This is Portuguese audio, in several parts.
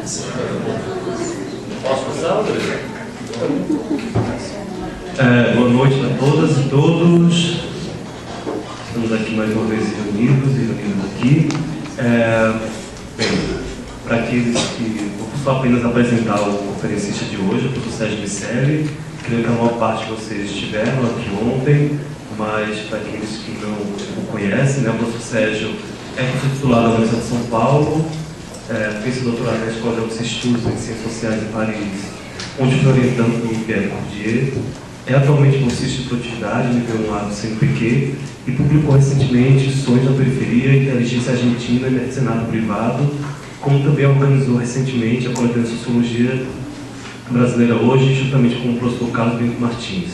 Posso passar, André? Boa noite a todas e todos. Estamos aqui mais uma vez reunidos aqui. Bem, para aqueles que... Vou só apenas apresentar o conferencista de hoje, o professor Sérgio Miceli. Creio que a maior parte de vocês estiveram aqui ontem, mas para aqueles que não o conhecem, o professor Sérgio é professor titular da Universidade de São Paulo, fez seu doutorado na Escola de Altos Estudos em Ciências Sociais em Paris, onde foi orientando o Pierre Bourdieu. É atualmente bolsista de produtividade, nível 1A do CNPq, e publicou recentemente Sonhos da Periferia, Inteligência Argentina e Mecenato Privado, como também organizou recentemente a Coletânea de Sociologia Brasileira Hoje, juntamente com o professor Carlos Bento Martins.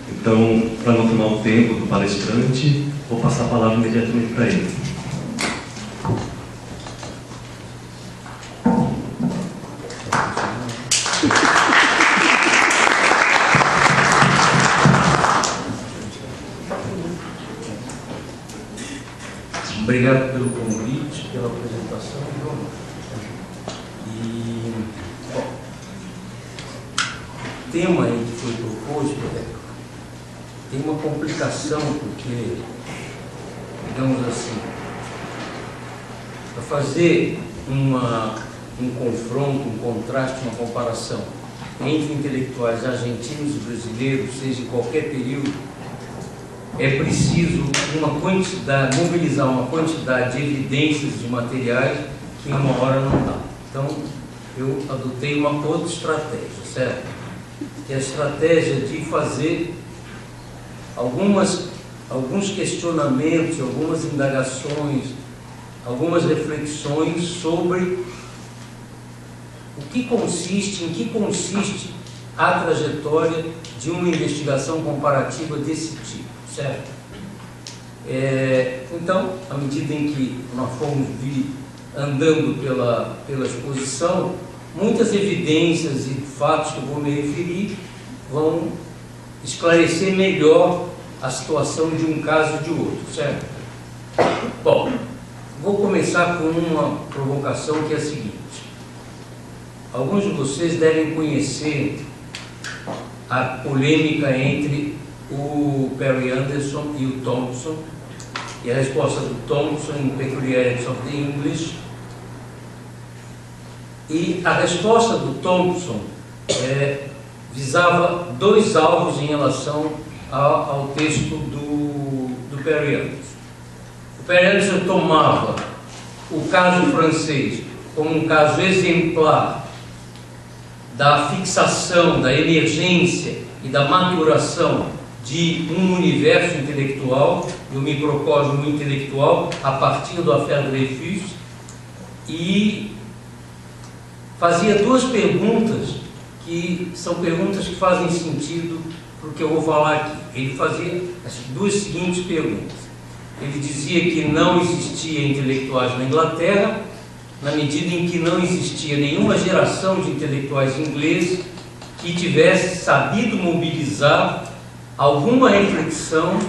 Então, para não tomar o tempo do palestrante, vou passar a palavra imediatamente para ele. Obrigado pelo convite, pela apresentação. E, bom, o tema aí que foi proposto tem uma complicação, porque, digamos assim, para fazer um confronto, um contraste, uma comparação entre intelectuais argentinos e brasileiros, seja em qualquer período, é preciso mobilizar uma quantidade de evidências, de materiais, que em uma hora não dá. Então, eu adotei uma outra estratégia, certo? Que é a estratégia de fazer alguns questionamentos, algumas indagações, algumas reflexões sobre em que consiste a trajetória de uma investigação comparativa desse tipo. Certo? Então, à medida em que nós fomos andando pela exposição, muitas evidências e fatos que eu vou me referir vão esclarecer melhor a situação de um caso e de outro, certo? Bom, vou começar com uma provocação que é a seguinte. Alguns de vocês devem conhecer a polêmica entre o Perry Anderson e o Thompson, e a resposta do Thompson em Peculiarities of the English. E a resposta do Thompson visava dois alvos em relação ao texto do Perry Anderson. O Perry Anderson tomava o caso francês como um caso exemplar da fixação, da emergência e da maturação de um universo intelectual, do microcosmo intelectual, a partir do Affaire Dreyfus, e fazia duas perguntas, que são perguntas que fazem sentido para o que eu vou falar aqui. Ele fazia as duas seguintes perguntas. Ele dizia que não existia intelectuais na Inglaterra, na medida em que não existia nenhuma geração de intelectuais ingleses que tivesse sabido mobilizar alguma reflexão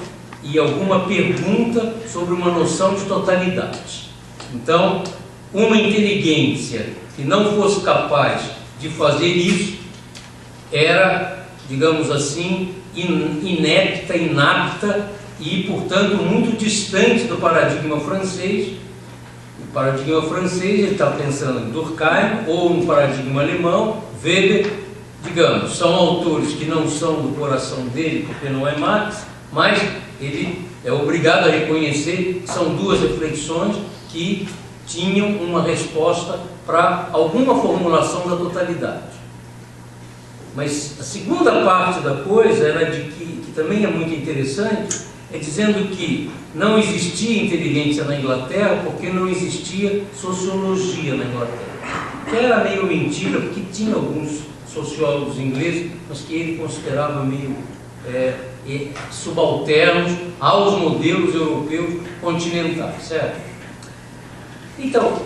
e alguma pergunta sobre uma noção de totalidade. Então, uma inteligência que não fosse capaz de fazer isso era, digamos assim, inepta, inapta e, portanto, muito distante do paradigma francês. O paradigma francês, ele está pensando em Durkheim, ou no paradigma alemão, Weber. Digamos, são autores que não são do coração dele, porque não é Marx, mas ele é obrigado a reconhecer que são duas reflexões que tinham uma resposta para alguma formulação da totalidade. Mas a segunda parte da coisa era de que também é muito interessante, é dizendo que não existia inteligência na Inglaterra porque não existia sociologia na Inglaterra. Que era meio mentira, porque tinha alguns sociólogos ingleses, mas que ele considerava meio subalternos aos modelos europeus continentais, certo? Então,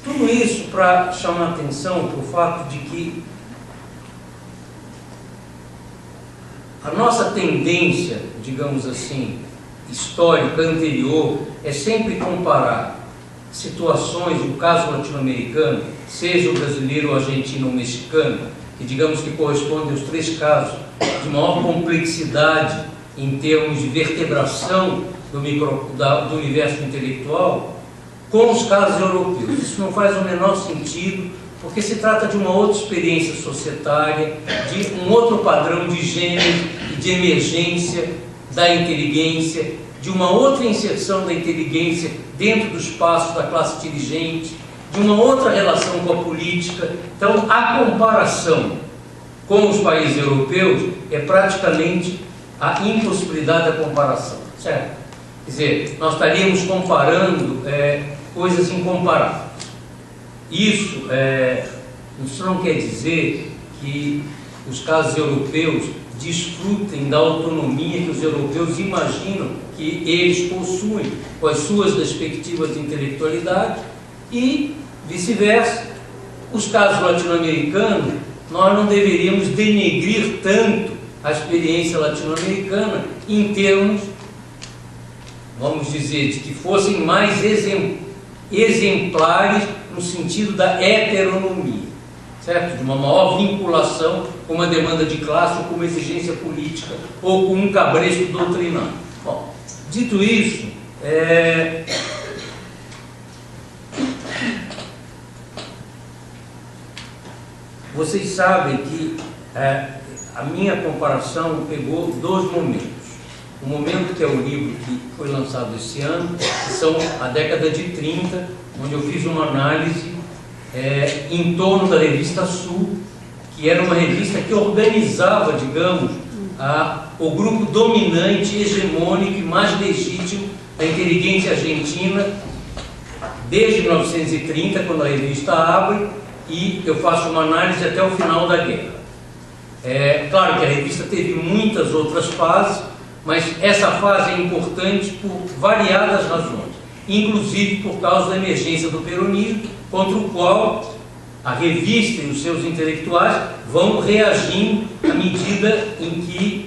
tudo isso para chamar a atenção para o fato de que a nossa tendência, digamos assim, histórica anterior, é sempre comparar situações, o caso latino-americano, seja o brasileiro, o argentino ou o mexicano, que digamos que correspondem aos 3 casos de maior complexidade em termos de vertebração do universo intelectual, com os casos europeus. Isso não faz o menor sentido, porque se trata de uma outra experiência societária, de um outro padrão de gênero e de emergência da inteligência, de uma outra inserção da inteligência dentro do espaço da classe dirigente, de uma outra relação com a política. Então, a comparação com os países europeus é praticamente a impossibilidade da comparação, certo? Quer dizer, nós estaríamos comparando coisas incomparáveis. Isso não quer dizer que os casos europeus desfrutem da autonomia que os europeus imaginam que eles possuem com as suas perspectivas de intelectualidade e vice-versa. Os casos latino-americanos, nós não deveríamos denegrir tanto a experiência latino-americana em termos, vamos dizer, de que fossem mais exemplares no sentido da heteronomia, certo? De uma maior vinculação com uma demanda de classe ou com uma exigência política ou com um cabresto doutrinário. Bom, dito isso, vocês sabem que a minha comparação pegou 2 momentos. O momento que é o livro que foi lançado esse ano, que são a década de 30, onde eu fiz uma análise em torno da revista Sul, que era uma revista que organizava, digamos, o grupo dominante, hegemônico e mais legítimo da inteligência argentina desde 1930, quando a revista abre, e eu faço uma análise até o final da guerra. Claro que a revista teve muitas outras fases, mas essa fase é importante por variadas razões, inclusive por causa da emergência do peronismo, contra o qual a revista e os seus intelectuais vão reagindo à medida em que,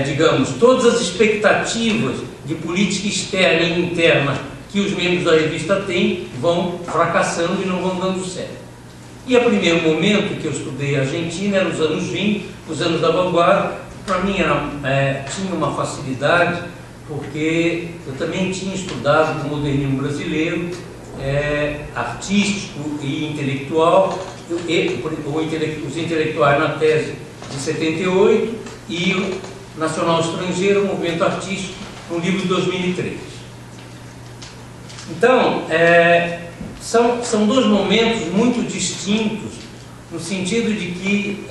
digamos, todas as expectativas de política externa e interna que os membros da revista têm vão fracassando e não vão dando certo. E a primeiro momento que eu estudei a Argentina era os anos 20, os anos da vanguarda. Para mim tinha uma facilidade, porque eu também tinha estudado o modernismo brasileiro, artístico e intelectual, os intelectuais na tese de 78 e o Nacional Estrangeiro, o movimento artístico, no livro de 2003. Então, são 2 momentos muito distintos, no sentido de que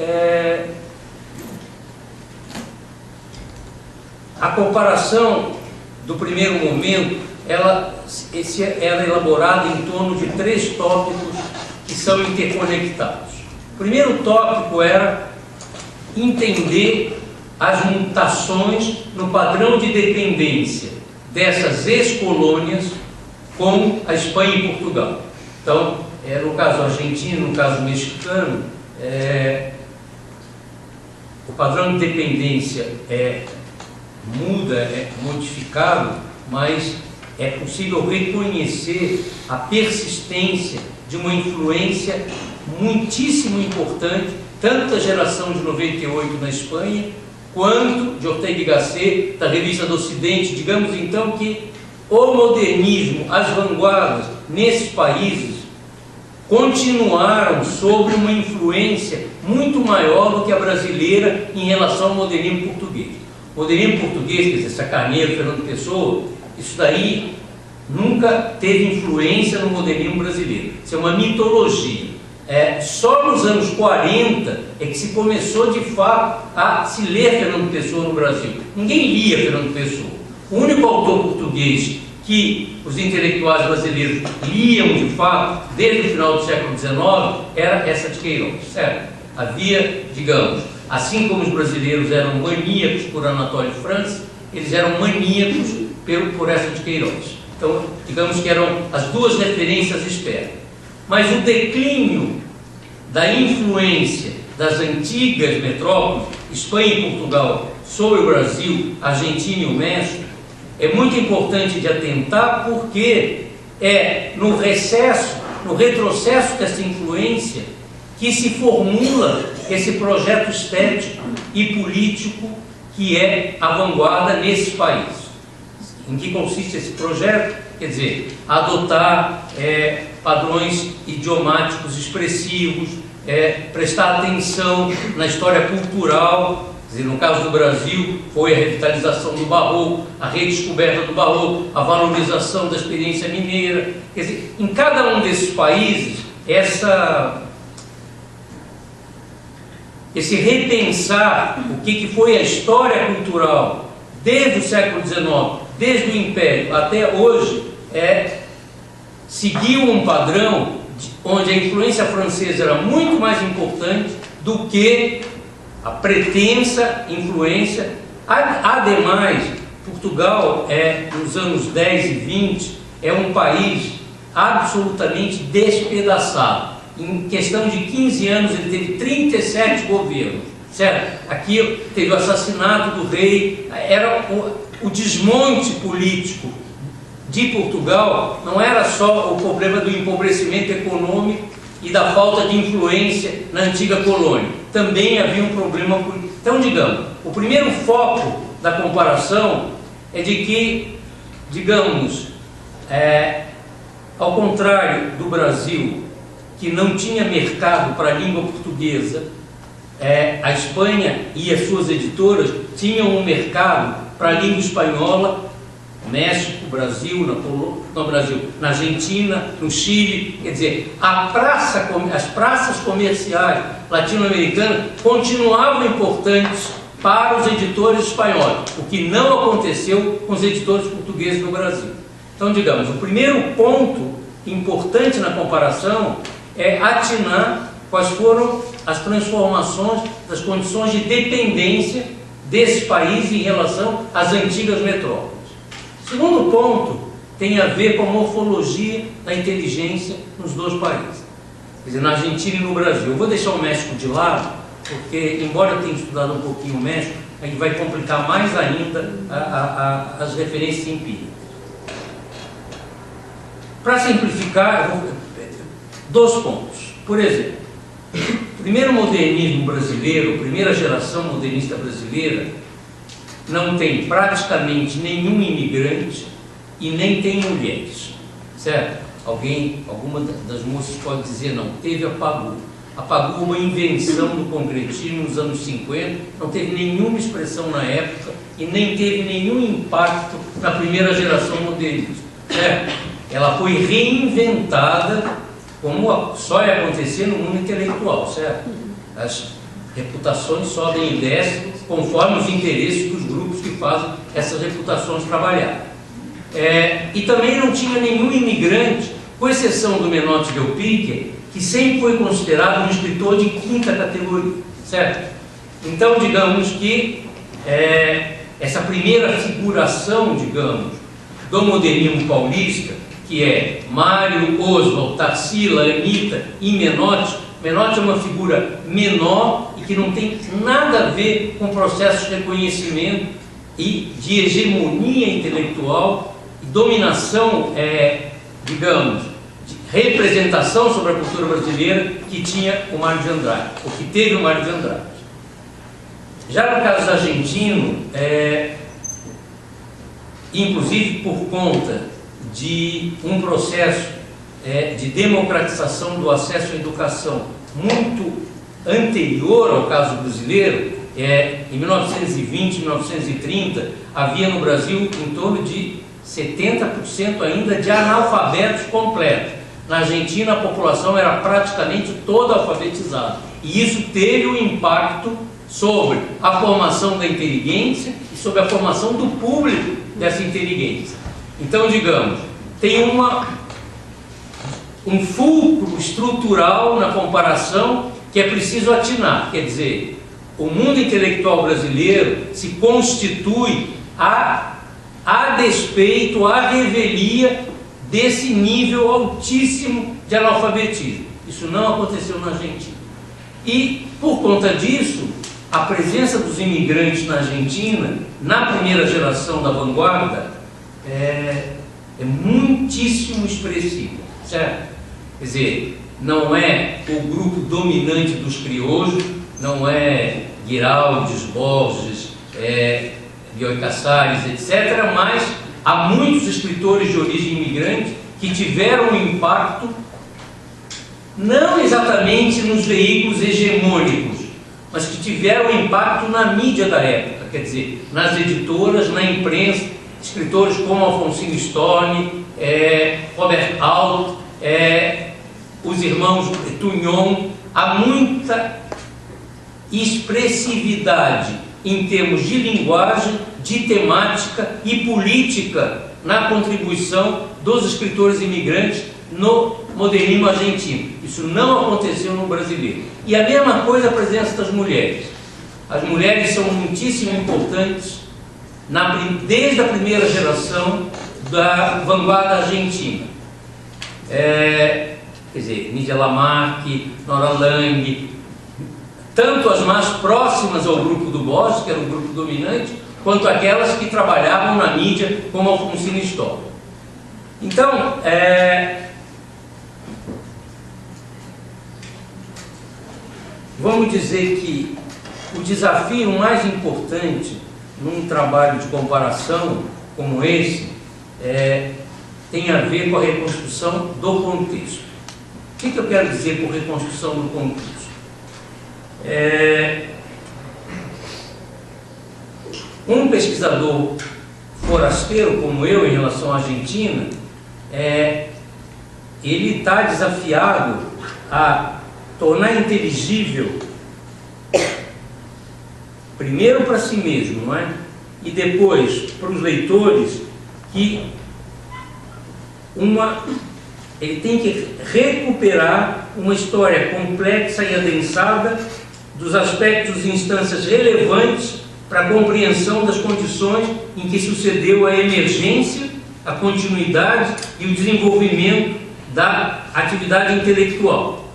a comparação do primeiro momento, ela é elaborada em torno de 3 tópicos que são interconectados. O primeiro tópico era entender as mutações no padrão de dependência dessas ex-colônias com a Espanha e Portugal. Então, no caso argentino, no caso mexicano, o padrão de dependência muda, é modificado, mas é possível reconhecer a persistência de uma influência muitíssimo importante, tanto da geração de 98 na Espanha, quanto de Ortega y Gasset, da Revista do Ocidente. Digamos então que o modernismo, as vanguardas nesses países continuaram sob uma influência muito maior do que a brasileira em relação ao modernismo português. O modernismo português, quer dizer, Sacarneiro, Fernando Pessoa, isso daí nunca teve influência no modernismo brasileiro. Isso é uma mitologia. Só nos anos 40 é que se começou de fato a se ler Fernando Pessoa no Brasil. Ninguém lia Fernando Pessoa. O único autor português que os intelectuais brasileiros liam de fato desde o final do século XIX era essa de Queiroz, certo? Havia, digamos, assim como os brasileiros eram maníacos por Anatole France, eles eram maníacos por essa de Queiroz. Então, digamos que eram as 2 referências externas. Mas o declínio da influência das antigas metrópoles, Espanha e Portugal, sobre o Brasil, Argentina e o México, é muito importante de atentar, porque é no retrocesso dessa influência que se formula esse projeto estético e político que é a vanguarda nesses países. Em que consiste esse projeto? Quer dizer, adotar padrões idiomáticos expressivos, prestar atenção na história cultural. Quer dizer, no caso do Brasil, foi a revitalização do barroco, a redescoberta do barroco, a valorização da experiência mineira. Quer dizer, em cada um desses países, esse repensar o que foi a história cultural desde o século XIX, desde o Império até hoje, seguiu um padrão onde a influência francesa era muito mais importante do que a pretensa influência. Ademais, Portugal, nos anos 10 e 20, é um país absolutamente despedaçado. Em questão de 15 anos, ele teve 37 governos, certo? Aqui teve o assassinato do rei, era o desmonte político de Portugal, não era só o problema do empobrecimento econômico e da falta de influência na antiga colônia, também havia um problema político. Então, digamos, o primeiro foco da comparação é de que, digamos, ao contrário do Brasil, que não tinha mercado para a língua portuguesa, a Espanha e as suas editoras tinham um mercado para a língua espanhola, México, Brasil, na Argentina, no Chile. Quer dizer, as praças comerciais latino-americanas continuavam importantes para os editores espanhóis, o que não aconteceu com os editores portugueses no Brasil. Então, digamos, o primeiro ponto importante na comparação é atinar quais foram as transformações das condições de dependência desse país em relação às antigas metrópoles. O segundo ponto tem a ver com a morfologia da inteligência nos dois países, quer dizer, na Argentina e no Brasil. Eu vou deixar o México de lado, porque, embora eu tenha estudado um pouquinho o México, a gente vai complicar mais ainda as referências empíricas. Para simplificar, dois pontos. Por exemplo, o primeiro modernismo brasileiro, a primeira geração modernista brasileira, não tem praticamente nenhum imigrante e nem tem mulheres, certo? Alguma das moças pode dizer, não, teve a Pagu. A Pagu é uma invenção do concretismo nos anos 50, não teve nenhuma expressão na época e nem teve nenhum impacto na primeira geração modernista, certo? Ela foi reinventada, como só ia acontecer no mundo intelectual, certo? As reputações sobem e descem conforme os interesses dos grupos que fazem essas reputações trabalhar. E também não tinha nenhum imigrante, com exceção do Menotti Del Pique, que sempre foi considerado um escritor de quinta categoria, certo? Então, digamos que essa primeira figuração, digamos, do modernismo paulista, que é Mário, Oswald, Tarsila, Anitta e Menotti. Menotti é uma figura menor e que não tem nada a ver com processos de reconhecimento e de hegemonia intelectual e dominação, digamos, de representação sobre a cultura brasileira que tinha o Mário de Andrade, ou que teve o Mário de Andrade. Já no caso argentino, inclusive por conta de um processo de democratização do acesso à educação muito anterior ao caso brasileiro, em 1920, 1930, havia no Brasil em torno de 70% ainda de analfabetos completos. Na Argentina, a população era praticamente toda alfabetizada. E isso teve um impacto sobre a formação da inteligência e sobre a formação do público dessa inteligência. Então, digamos, tem um fulcro estrutural na comparação que é preciso atinar. Quer dizer, o mundo intelectual brasileiro se constitui a despeito, à revelia desse nível altíssimo de analfabetismo. Isso não aconteceu na Argentina. E, por conta disso, a presença dos imigrantes na Argentina, na primeira geração da vanguarda, é muitíssimo expressiva, certo? Quer dizer, não é o grupo dominante dos crioulos, não é Guiraldes, Borges, Bioy Casares, etc., mas há muitos escritores de origem imigrante que tiveram um impacto não exatamente nos veículos hegemônicos, mas que tiveram impacto na mídia da época, quer dizer, nas editoras, na imprensa, escritores como Alfonsino Storni, Robert Alt, os irmãos Tugnon. Há muita expressividade em termos de linguagem, de temática e política na contribuição dos escritores imigrantes no modernismo argentino. Isso não aconteceu no brasileiro. E a mesma coisa a presença das mulheres. As mulheres são muitíssimo importantes desde a primeira geração da vanguarda argentina. Quer dizer, Nydia Lamarque, Nora Lang, tanto as mais próximas ao grupo do Borges, que era o grupo dominante, quanto aquelas que trabalhavam na mídia, como Alfonsino Storni. Então, vamos dizer que o desafio mais importante num trabalho de comparação como esse tem a ver com a reconstrução do contexto. O que eu quero dizer por reconstrução do contexto? Um pesquisador forasteiro como eu em relação à Argentina, ele está desafiado a tornar inteligível, primeiro para si mesmo, não é? E depois para os leitores, que ele tem que recuperar uma história complexa e adensada dos aspectos e instâncias relevantes para a compreensão das condições em que sucedeu a emergência, a continuidade e o desenvolvimento da atividade intelectual.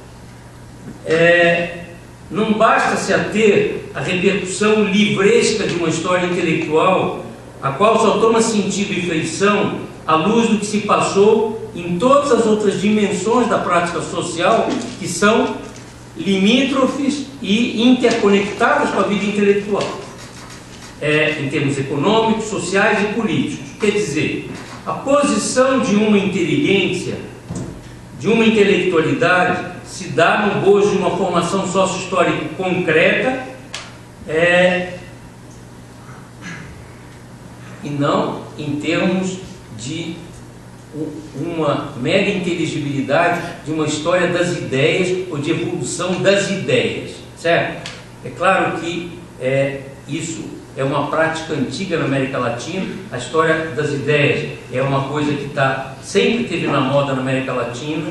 Não basta se ater à repercussão livresca de uma história intelectual, a qual só toma sentido e feição à luz do que se passou em todas as outras dimensões da prática social, que são limítrofes e interconectadas com a vida intelectual, em termos econômicos, sociais e políticos. Quer dizer, a posição de uma inteligência, de uma intelectualidade, se dá no bojo de uma formação sócio-histórica concreta, e não em termos de uma mera inteligibilidade de uma história das ideias ou de evolução das ideias, certo? É claro que isso é uma prática antiga na América Latina. A história das ideias é uma coisa que sempre teve na moda na América Latina,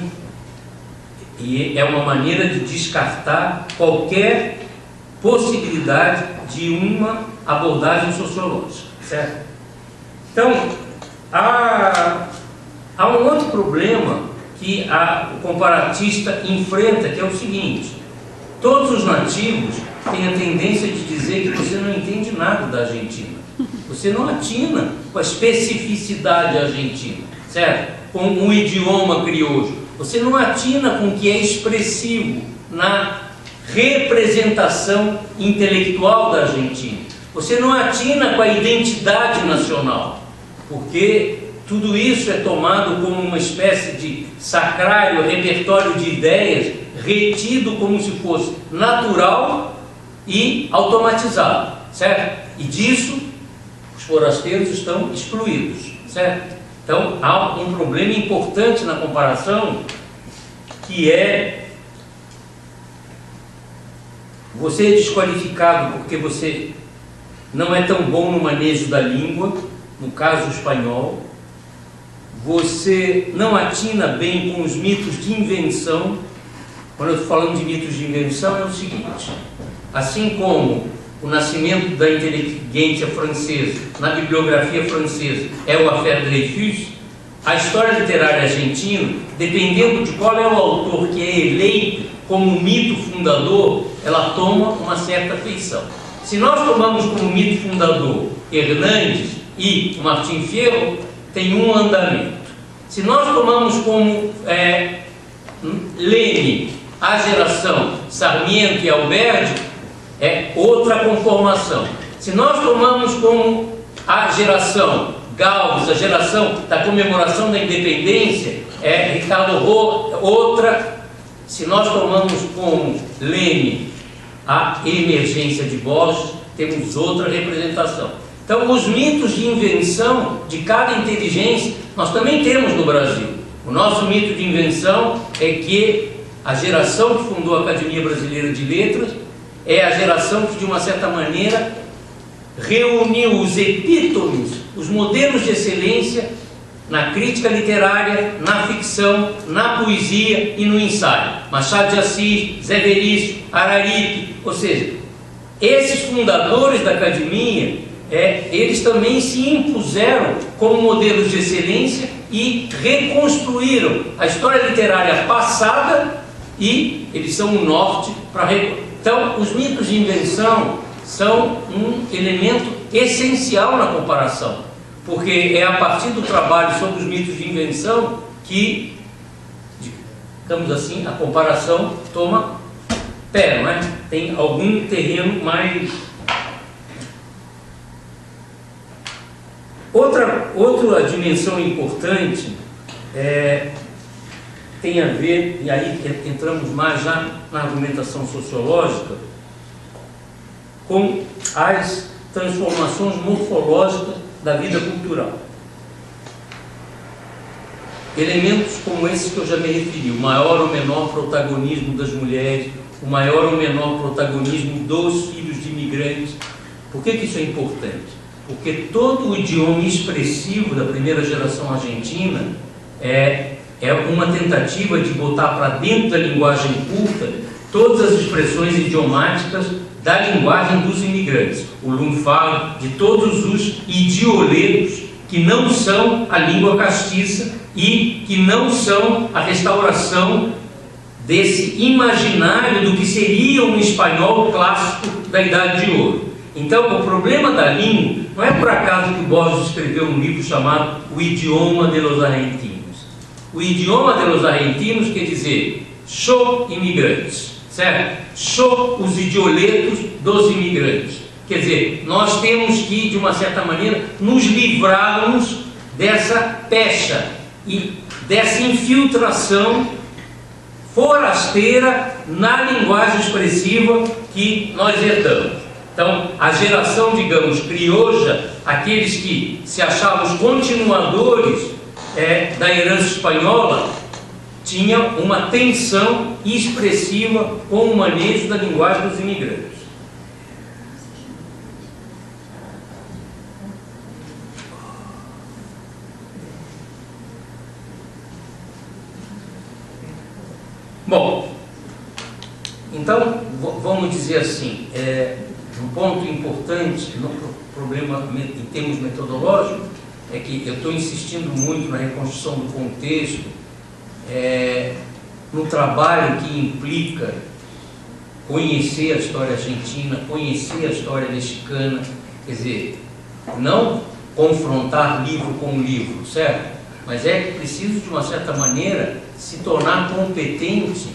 e é uma maneira de descartar qualquer possibilidade de uma abordagem sociológica, certo? Então, há um outro problema que o comparatista enfrenta, que é o seguinte: todos os nativos têm a tendência de dizer que você não entende nada da Argentina, você não atina com a especificidade argentina, certo? Com o idioma crioulo, você não atina com o que é expressivo na representação intelectual da Argentina, você não atina com a identidade nacional, porque tudo isso é tomado como uma espécie de sacrário, repertório de ideias, retido como se fosse natural e automatizado, certo? E disso os forasteiros estão excluídos, certo? Então há um problema importante na comparação, que é você é desqualificado porque você não é tão bom no manejo da língua, no caso o espanhol. Você não atina bem com os mitos de invenção. Quando eu estou falando de mitos de invenção, é o seguinte: assim como o nascimento da inteligência francesa na bibliografia francesa é o Affaire Dreyfus, a história literária argentina, dependendo de qual é o autor que é eleito como mito fundador, ela toma uma certa feição. Se nós tomamos como mito fundador Hernandes e Martim Fierro, tem um andamento. Se nós tomamos como Leme a geração Sarmiento e Alberdi, é outra conformação. Se nós tomamos como a geração Galvez, a geração da comemoração da independência, é Ricardo Roa, outra. Se nós tomamos como Leme a emergência de Borges, temos outra representação. Então, os mitos de invenção de cada inteligência, nós também temos no Brasil. O nosso mito de invenção é que a geração que fundou a Academia Brasileira de Letras é a geração que, de uma certa maneira, reuniu os epítomes, os modelos de excelência na crítica literária, na ficção, na poesia e no ensaio. Machado de Assis, Zé Veríssimo, Araripe, ou seja, esses fundadores da Academia, eles também se impuseram como modelos de excelência e reconstruíram a história literária passada, e eles são o norte para... Então, os mitos de invenção são um elemento essencial na comparação, porque é a partir do trabalho sobre os mitos de invenção que, digamos assim, a comparação toma pé, não é? Tem algum terreno mais... Outra dimensão importante tem a ver, e aí entramos mais já na argumentação sociológica, com as transformações morfológicas da vida cultural. Elementos como esses que eu já me referi, o maior ou menor protagonismo das mulheres, o maior ou menor protagonismo dos filhos de imigrantes. Por que isso é importante? Porque todo o idioma expressivo da primeira geração argentina é uma tentativa de botar para dentro da linguagem culta todas as expressões idiomáticas da linguagem dos imigrantes, o lunfardo, de todos os idioletos que não são a língua castiça e que não são a restauração desse imaginário do que seria um espanhol clássico da Idade de Ouro. Então, o problema da língua não é por acaso que Borges escreveu um livro chamado O Idioma de los Argentinos. O idioma de los argentinos quer dizer "só imigrantes", certo? Só os idioletos dos imigrantes. Quer dizer, nós temos que, de uma certa maneira, nos livrarmos dessa pecha e dessa infiltração forasteira na linguagem expressiva que nós herdamos. Então, a geração, digamos, crioja, aqueles que se achavam os continuadores da herança espanhola, tinha uma tensão expressiva com o manejo da linguagem dos imigrantes. Bom, então, vamos dizer assim, um ponto importante no problema em termos metodológicos é que eu estou insistindo muito na reconstrução do contexto, no trabalho que implica conhecer a história argentina, conhecer a história mexicana, quer dizer, não confrontar livro com livro, certo? Mas é preciso, de uma certa maneira, se tornar competente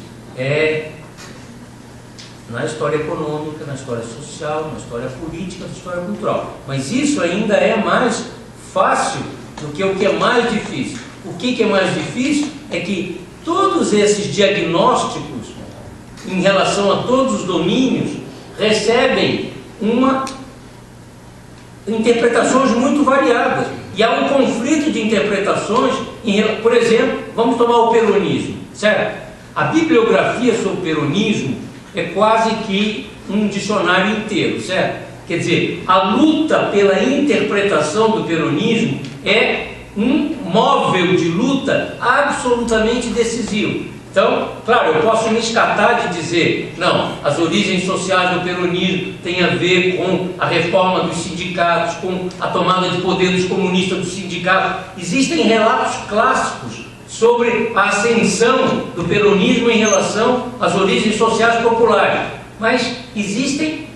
na história econômica, na história social, na história política, na história cultural. Mas isso ainda é mais fácil do que o que é mais difícil. O que é mais difícil é que todos esses diagnósticos em relação a todos os domínios recebem interpretações muito variadas. E há um conflito de interpretações, por exemplo, vamos tomar o peronismo, certo? A bibliografia sobre o peronismo é quase que um dicionário inteiro, certo? Quer dizer, a luta pela interpretação do peronismo é um móvel de luta absolutamente decisivo. Então, claro, eu posso me escatar de dizer, não, as origens sociais do peronismo têm a ver com a reforma dos sindicatos, com a tomada de poder dos comunistas dos sindicatos. Existem relatos clássicos sobre a ascensão do peronismo em relação às origens sociais populares, mas existem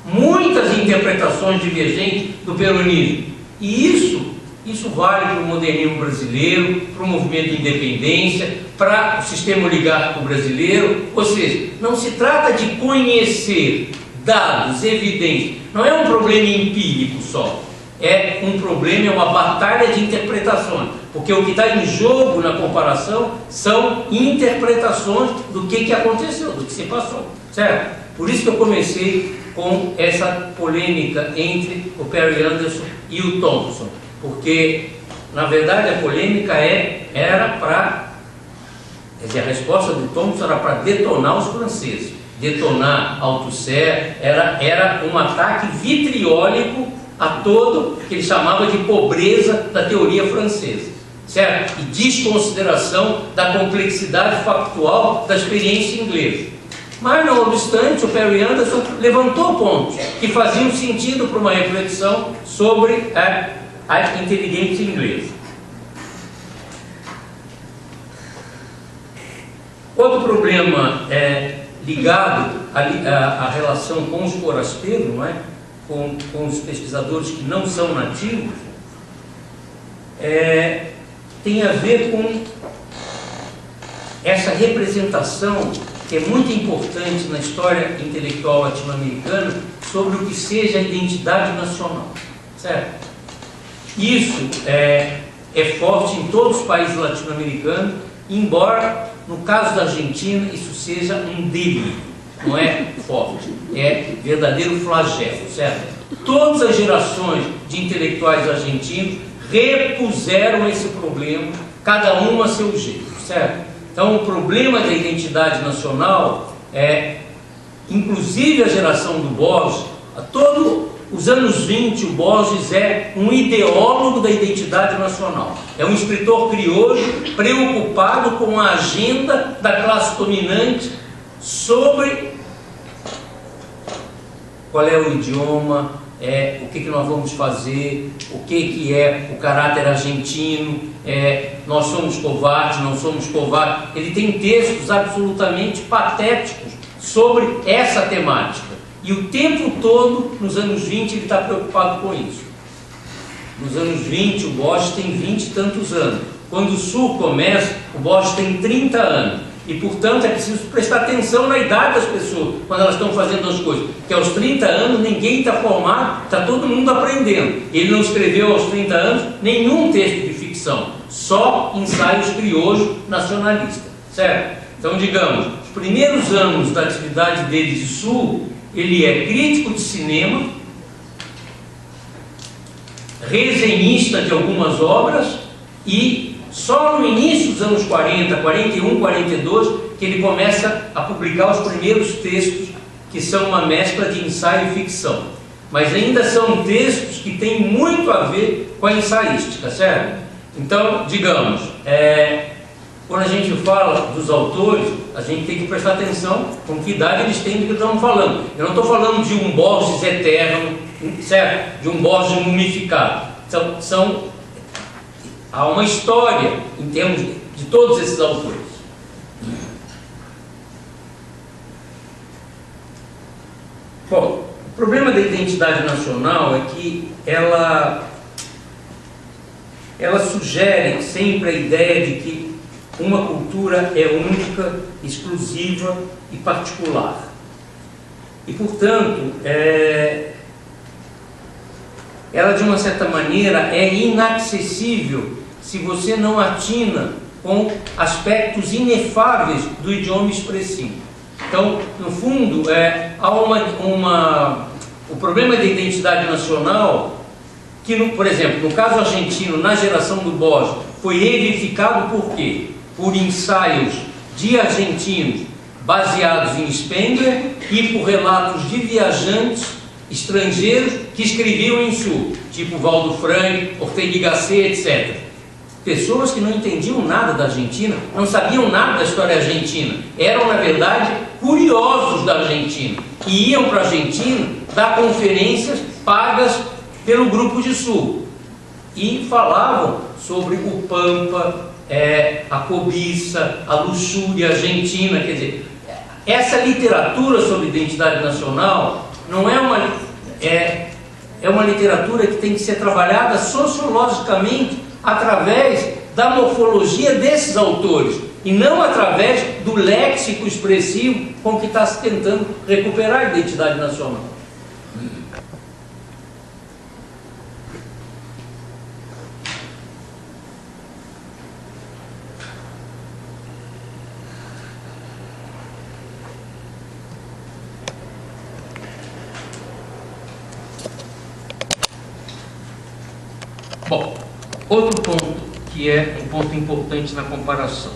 muitas interpretações divergentes do peronismo, e isso Isso vale para o modernismo brasileiro, para o movimento de independência, para o sistema oligárquico brasileiro. Ou seja, não se trata de conhecer dados, evidências. Não é um problema empírico só. É um problema, é uma batalha de interpretações. Porque o que está em jogo na comparação são interpretações do que aconteceu, do que se passou. Certo? Por isso que eu comecei com essa polêmica entre o Perry Anderson e o Thompson. Porque, na verdade, a polêmica era para... Quer dizer, a resposta do Thompson era para detonar os franceses. Detonar Althusser, era um ataque vitriólico a todo que ele chamava de pobreza da teoria francesa, certo? E desconsideração da complexidade factual da experiência inglesa. Mas, não obstante, o Perry Anderson levantou pontos que faziam sentido para uma reflexão sobre a inteligência inglesa. Outro problema ligado à relação com os forasteiros, não é? Com os pesquisadores que não são nativos, tem a ver com essa representação que é muito importante na história intelectual latino-americana sobre o que seja a identidade nacional, certo? Isso é forte em todos os países latino-americanos, embora no caso da Argentina isso seja um delírio. Não é forte, é verdadeiro flagelo, certo? Todas as gerações de intelectuais argentinos repuseram esse problema, cada um a seu jeito, certo? Então, o problema da identidade nacional inclusive a geração do Borges, a todos os anos 20, o Borges é um ideólogo da identidade nacional. É um escritor crioulo preocupado com a agenda da classe dominante sobre qual é o idioma, o que nós vamos fazer, o que é o caráter argentino, nós somos covardes, não somos covardes. Ele tem textos absolutamente patéticos sobre essa temática. E o tempo todo, nos anos 20, ele está preocupado com isso. Nos anos 20, o Borges tem 20 e tantos anos. Quando o Sul começa, o Borges tem 30 anos. E, portanto, é preciso prestar atenção na idade das pessoas, quando elas estão fazendo as coisas. Porque aos 30 anos, ninguém está formado, está todo mundo aprendendo. Ele não escreveu aos 30 anos nenhum texto de ficção, só ensaios crioulos nacionalistas, certo? Então, digamos, os primeiros anos da atividade dele de Sul, ele é crítico de cinema, resenhista de algumas obras e só no início dos anos 40, 41, 42, que ele começa a publicar os primeiros textos que são uma mescla de ensaio e ficção. Mas ainda são textos que têm muito a ver com a ensaística, certo? Então, digamos, quando a gente fala dos autores, a gente tem que prestar atenção com que idade eles têm do que estamos falando. Eu não estou falando de um Borges eterno, certo? De um Borges mumificado. Há uma história em termos de todos esses autores. Bom, o problema da identidade nacional é que ela sugere sempre a ideia de que uma cultura é única, exclusiva e particular. E, portanto, ela, de uma certa maneira, é inacessível se você não atina com aspectos inefáveis do idioma expressivo. Então, no fundo, há o problema da identidade nacional, que, por exemplo, no caso argentino, na geração do Borges, foi edificado por quê? Por ensaios de argentinos baseados em Spengler e por relatos de viajantes estrangeiros que escreviam em Sul, tipo Valdo Frank, Ortega y Gasset, etc. Pessoas que não entendiam nada da Argentina, não sabiam nada da história argentina, eram, na verdade, curiosos da Argentina, e iam para a Argentina dar conferências pagas pelo Grupo de Sul, e falavam sobre o Pampa, a cobiça, a luxúria argentina. Quer dizer, essa literatura sobre identidade nacional não é é uma literatura que tem que ser trabalhada sociologicamente através da morfologia desses autores e não através do léxico expressivo com que está se tentando recuperar a identidade nacional. Bom, outro ponto que é um ponto importante na comparação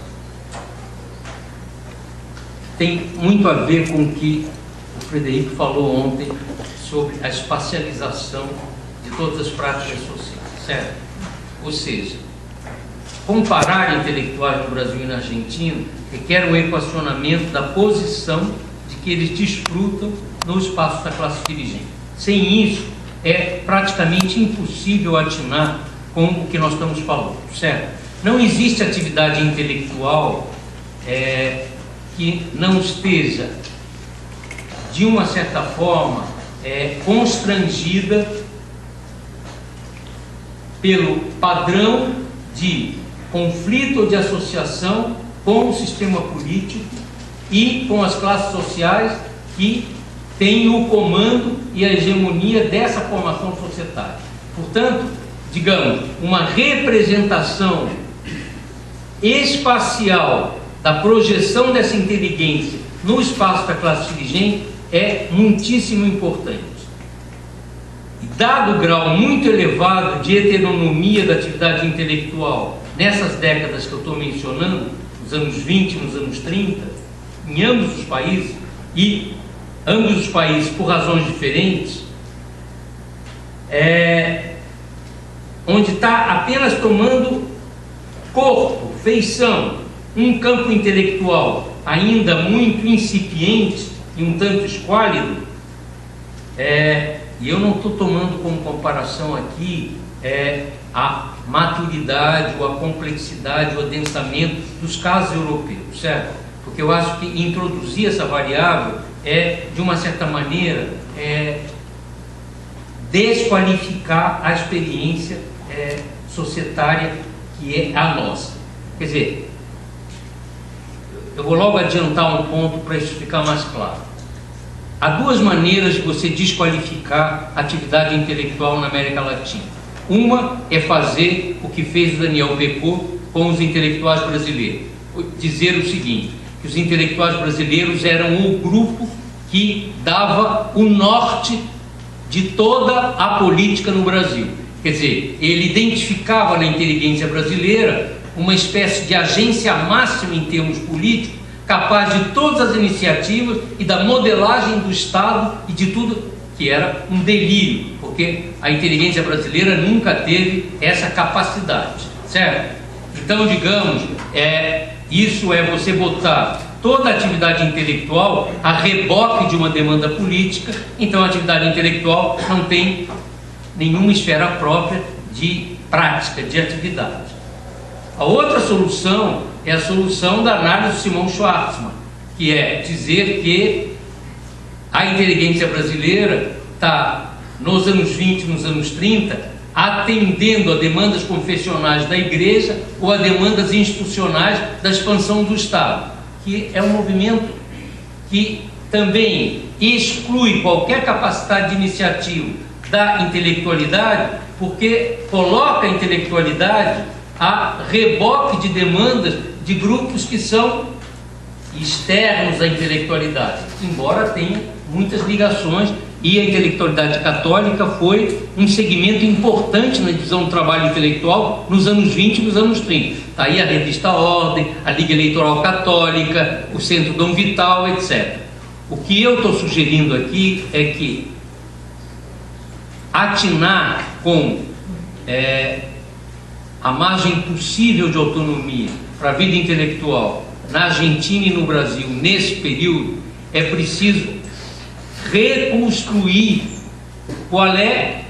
tem muito a ver com o que o Frederico falou ontem sobre a espacialização de todas as práticas sociais, certo? Ou seja, comparar intelectuais no Brasil e na Argentina requer um equacionamento da posição de que eles desfrutam no espaço da classe dirigente. Sem isso, é praticamente impossível atinar com o que nós estamos falando, certo? Não existe atividade intelectual que não esteja, de uma certa forma, constrangida pelo padrão de conflito ou de associação com o sistema político e com as classes sociais que têm o comando e a hegemonia dessa formação societária. Portanto, digamos, uma representação espacial da projeção dessa inteligência no espaço da classe dirigente é muitíssimo importante. E dado o grau muito elevado de heteronomia da atividade intelectual nessas décadas que eu estou mencionando, nos anos 20 e nos anos 30, em ambos os países, e ambos os países por razões diferentes, onde está apenas tomando corpo, feição, um campo intelectual ainda muito incipiente e um tanto esquálido, e eu não estou tomando como comparação aqui a maturidade, ou a complexidade, ou o adensamento dos casos europeus, certo? Porque eu acho que introduzir essa variável de uma certa maneira, desqualificar a experiência societária que é a nossa. Quer dizer, eu vou logo adiantar um ponto para isso ficar mais claro. Há duas maneiras de você desqualificar a atividade intelectual na América Latina. Uma é fazer o que fez o Daniel Pecot com os intelectuais brasileiros. Dizer o seguinte, que os intelectuais brasileiros eram o grupo que dava o norte de toda a política no Brasil. Quer dizer, ele identificava na inteligência brasileira uma espécie de agência máxima em termos políticos, capaz de todas as iniciativas e da modelagem do Estado e de tudo, que era um delírio, porque a inteligência brasileira nunca teve essa capacidade, certo? Então, digamos, isso é você botar toda a atividade intelectual a reboque de uma demanda política. Então a atividade intelectual não tem nenhuma esfera própria de prática, de atividade. A outra solução é a solução da análise de Simon Schwarzman, que é dizer que a inteligência brasileira está, nos anos 20, nos anos 30, atendendo a demandas confessionais da Igreja ou a demandas institucionais da expansão do Estado, que é um movimento que também exclui qualquer capacidade de iniciativa da intelectualidade, porque coloca a intelectualidade a reboque de demandas de grupos que são externos à intelectualidade, embora tenha muitas ligações, e a intelectualidade católica foi um segmento importante na divisão do trabalho intelectual nos anos 20 e nos anos 30. Está aí a revista Ordem, a Liga Eleitoral Católica, o Centro Dom Vital, etc. O que eu estou sugerindo aqui é que atinar com a margem possível de autonomia para a vida intelectual na Argentina e no Brasil nesse período, é preciso reconstruir qual é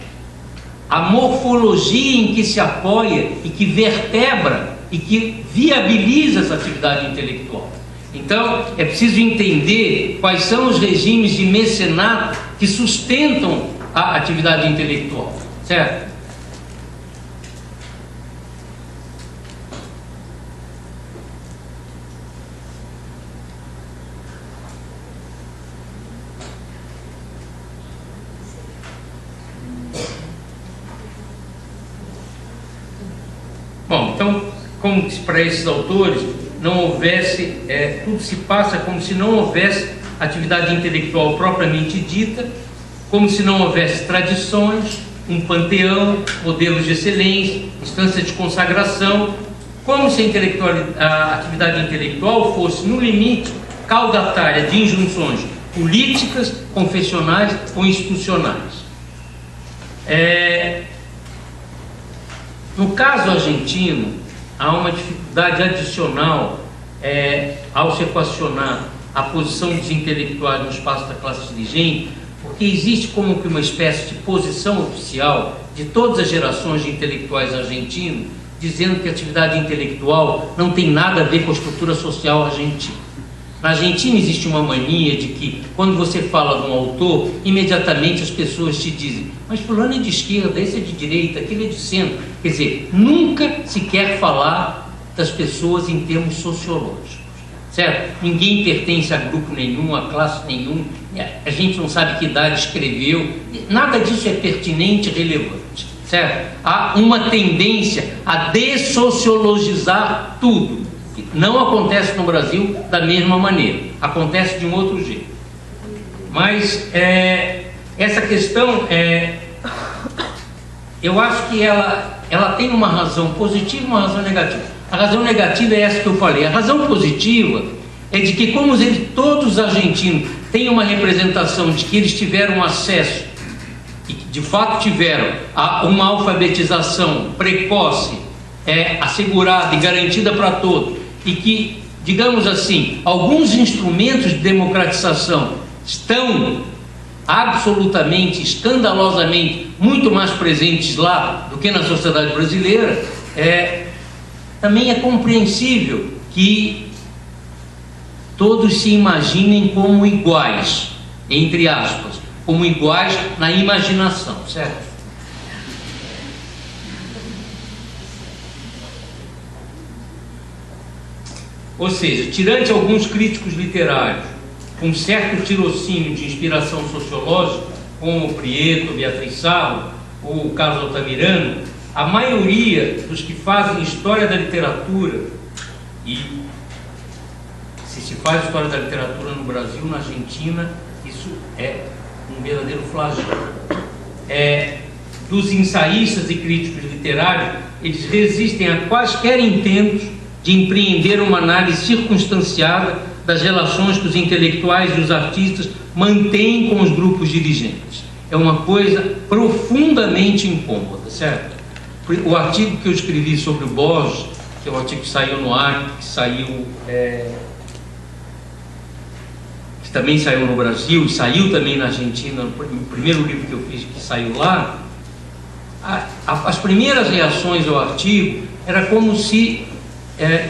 a morfologia em que se apoia e que vertebra e que viabiliza essa atividade intelectual. Então é preciso entender quais são os regimes de mecenato que sustentam a atividade intelectual, certo? Bom, então, como se para esses autores não houvesse, tudo se passa como se não houvesse atividade intelectual propriamente dita, como se não houvesse tradições, um panteão, modelos de excelência, instâncias de consagração, como se a atividade intelectual fosse, no limite, caudatária de injunções políticas, confessionais ou institucionais. No caso argentino, há uma dificuldade adicional ao se equacionar a posição dos intelectuais no espaço da classe dirigente, porque existe como que uma espécie de posição oficial de todas as gerações de intelectuais argentinos, dizendo que a atividade intelectual não tem nada a ver com a estrutura social argentina. Na Argentina existe uma mania de que, quando você fala de um autor, imediatamente as pessoas te dizem: mas fulano é de esquerda, esse é de direita, aquele é de centro. Quer dizer, nunca se quer falar das pessoas em termos sociológicos, certo? Ninguém pertence a grupo nenhum, a classe nenhum, a gente não sabe que idade escreveu, nada disso é pertinente e relevante, certo? Há uma tendência a dessociologizar tudo. Não acontece no Brasil da mesma maneira, acontece de um outro jeito. Mas essa questão, eu acho que ela tem uma razão positiva e uma razão negativa. A razão negativa é essa que eu falei. A razão positiva é de que, como todos os argentinos têm uma representação de que eles tiveram acesso, e de fato tiveram, a uma alfabetização precoce, assegurada e garantida para todos, e que, digamos assim, alguns instrumentos de democratização estão absolutamente, escandalosamente, muito mais presentes lá do que na sociedade brasileira, também é compreensível que todos se imaginem como iguais, entre aspas, como iguais na imaginação, certo? Ou seja, tirante alguns críticos literários com certo tirocínio de inspiração sociológica, como Prieto, Beatriz Sarro ou Carlos Altamirano, a maioria dos que fazem história da literatura, e se faz história da literatura no Brasil, na Argentina, isso é um verdadeiro flagelo. Dos ensaístas e críticos literários, eles resistem a quaisquer intentos de empreender uma análise circunstanciada das relações que os intelectuais e os artistas mantêm com os grupos dirigentes. É uma coisa profundamente incômoda, certo? O artigo que eu escrevi sobre o Borges, que é um artigo que saiu no ar, que também saiu no Brasil e saiu também na Argentina, o primeiro livro que eu fiz que saiu lá, as primeiras reações ao artigo era como se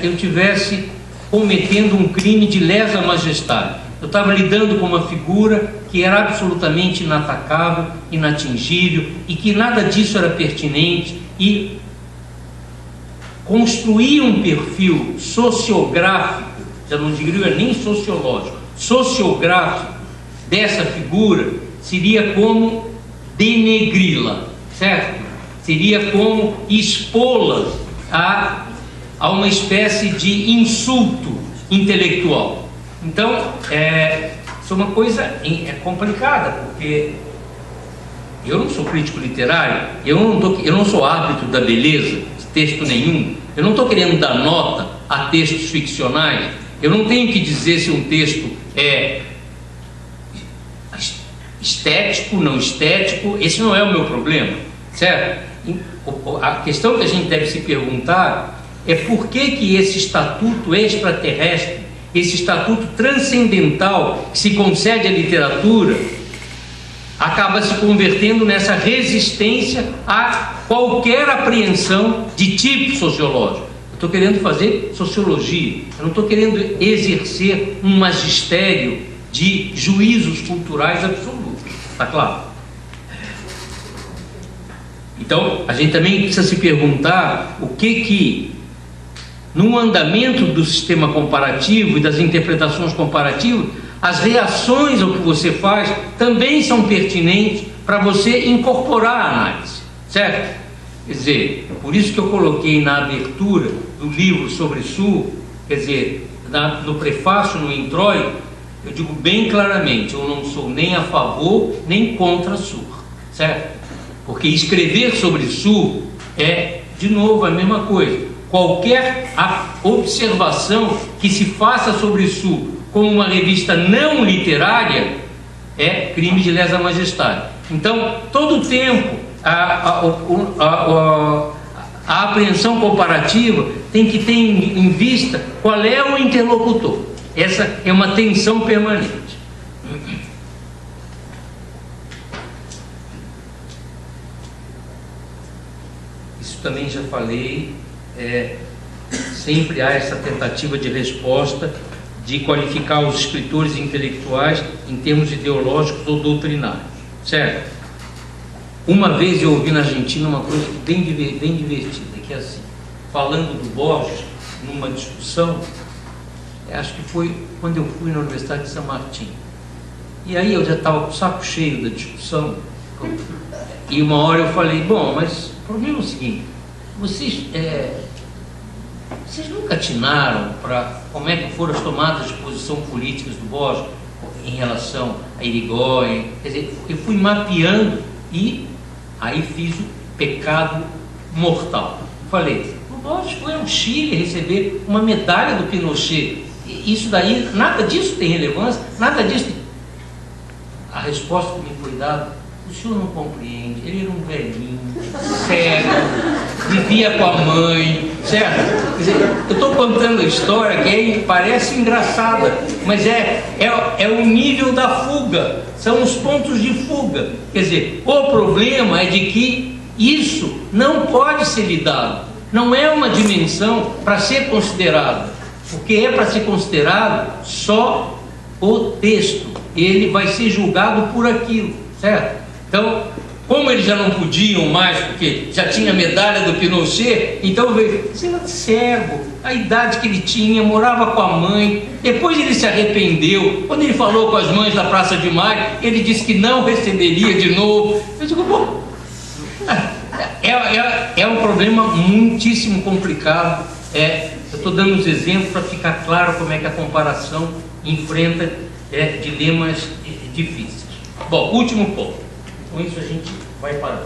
eu tivesse cometendo um crime de lesa majestade. Eu estava lidando com uma figura que era absolutamente inatacável, inatingível, e que nada disso era pertinente, e construir um perfil sociográfico, já não diria nem sociológico, sociográfico dessa figura seria como denegri-la, certo? Seria como expô-la a uma espécie de insulto intelectual. Então, isso é uma coisa complicada, porque eu não sou crítico literário, eu não sou árbitro da beleza de texto nenhum, eu não estou querendo dar nota a textos ficcionais, eu não tenho que dizer se um texto é estético, não estético, esse não é o meu problema, certo? A questão que a gente deve se perguntar é por que esse estatuto extraterrestre, esse estatuto transcendental que se concede à literatura, acaba se convertendo nessa resistência a qualquer apreensão de tipo sociológico. Eu estou querendo fazer sociologia, eu não estou querendo exercer um magistério de juízos culturais absolutos, está claro? Então, a gente também precisa se perguntar o que no andamento do sistema comparativo e das interpretações comparativas, as reações ao que você faz também são pertinentes para você incorporar a análise, certo? Quer dizer, por isso que eu coloquei na abertura do livro sobre Sul, quer dizer, no prefácio, no introito, eu digo bem claramente, eu não sou nem a favor nem contra Sul, certo? Porque escrever sobre Sul é, de novo, a mesma coisa. Qualquer observação que se faça sobre Sul como uma revista não literária é crime de lesa majestade. Então, todo o tempo, a apreensão comparativa tem que ter em vista qual é o interlocutor. Essa é uma tensão permanente. Isso também já falei. Sempre há essa tentativa de resposta de qualificar os escritores intelectuais em termos ideológicos ou doutrinários, certo? Uma vez eu ouvi na Argentina uma coisa bem divertida, que é assim, falando do Borges numa discussão, acho que foi quando eu fui na Universidade de San Martín, e aí eu já estava com o saco cheio da discussão, e uma hora eu falei, bom, mas o problema é o seguinte, vocês nunca atinaram para como é que foram as tomadas de posição políticas do Borges em relação a Irigoyen? Quer dizer, eu fui mapeando e aí fiz o pecado mortal. Falei, o Borges foi ao Chile receber uma medalha do Pinochet. Isso daí, nada disso tem relevância, nada disso tem... A resposta que me foi dada, o senhor não compreende, ele era um velhinho, cego, vivia com a mãe, certo? Quer dizer, eu estou contando a história que parece engraçada, mas é o nível da fuga, são os pontos de fuga. Quer dizer, o problema é de que isso não pode ser lidado, não é uma dimensão para ser considerada, porque é para ser considerado só o texto, ele vai ser julgado por aquilo, certo? Então, como eles já não podiam mais, porque já tinha a medalha do Pinochet, então veio, você era cego, a idade que ele tinha, morava com a mãe, depois ele se arrependeu, quando ele falou com as mães da Praça de Maio, ele disse que não receberia de novo. Eu digo, bom, é um problema muitíssimo complicado, eu estou dando uns exemplos para ficar claro como é que a comparação enfrenta dilemas difíceis. Bom, último ponto. Com isso a gente vai parar.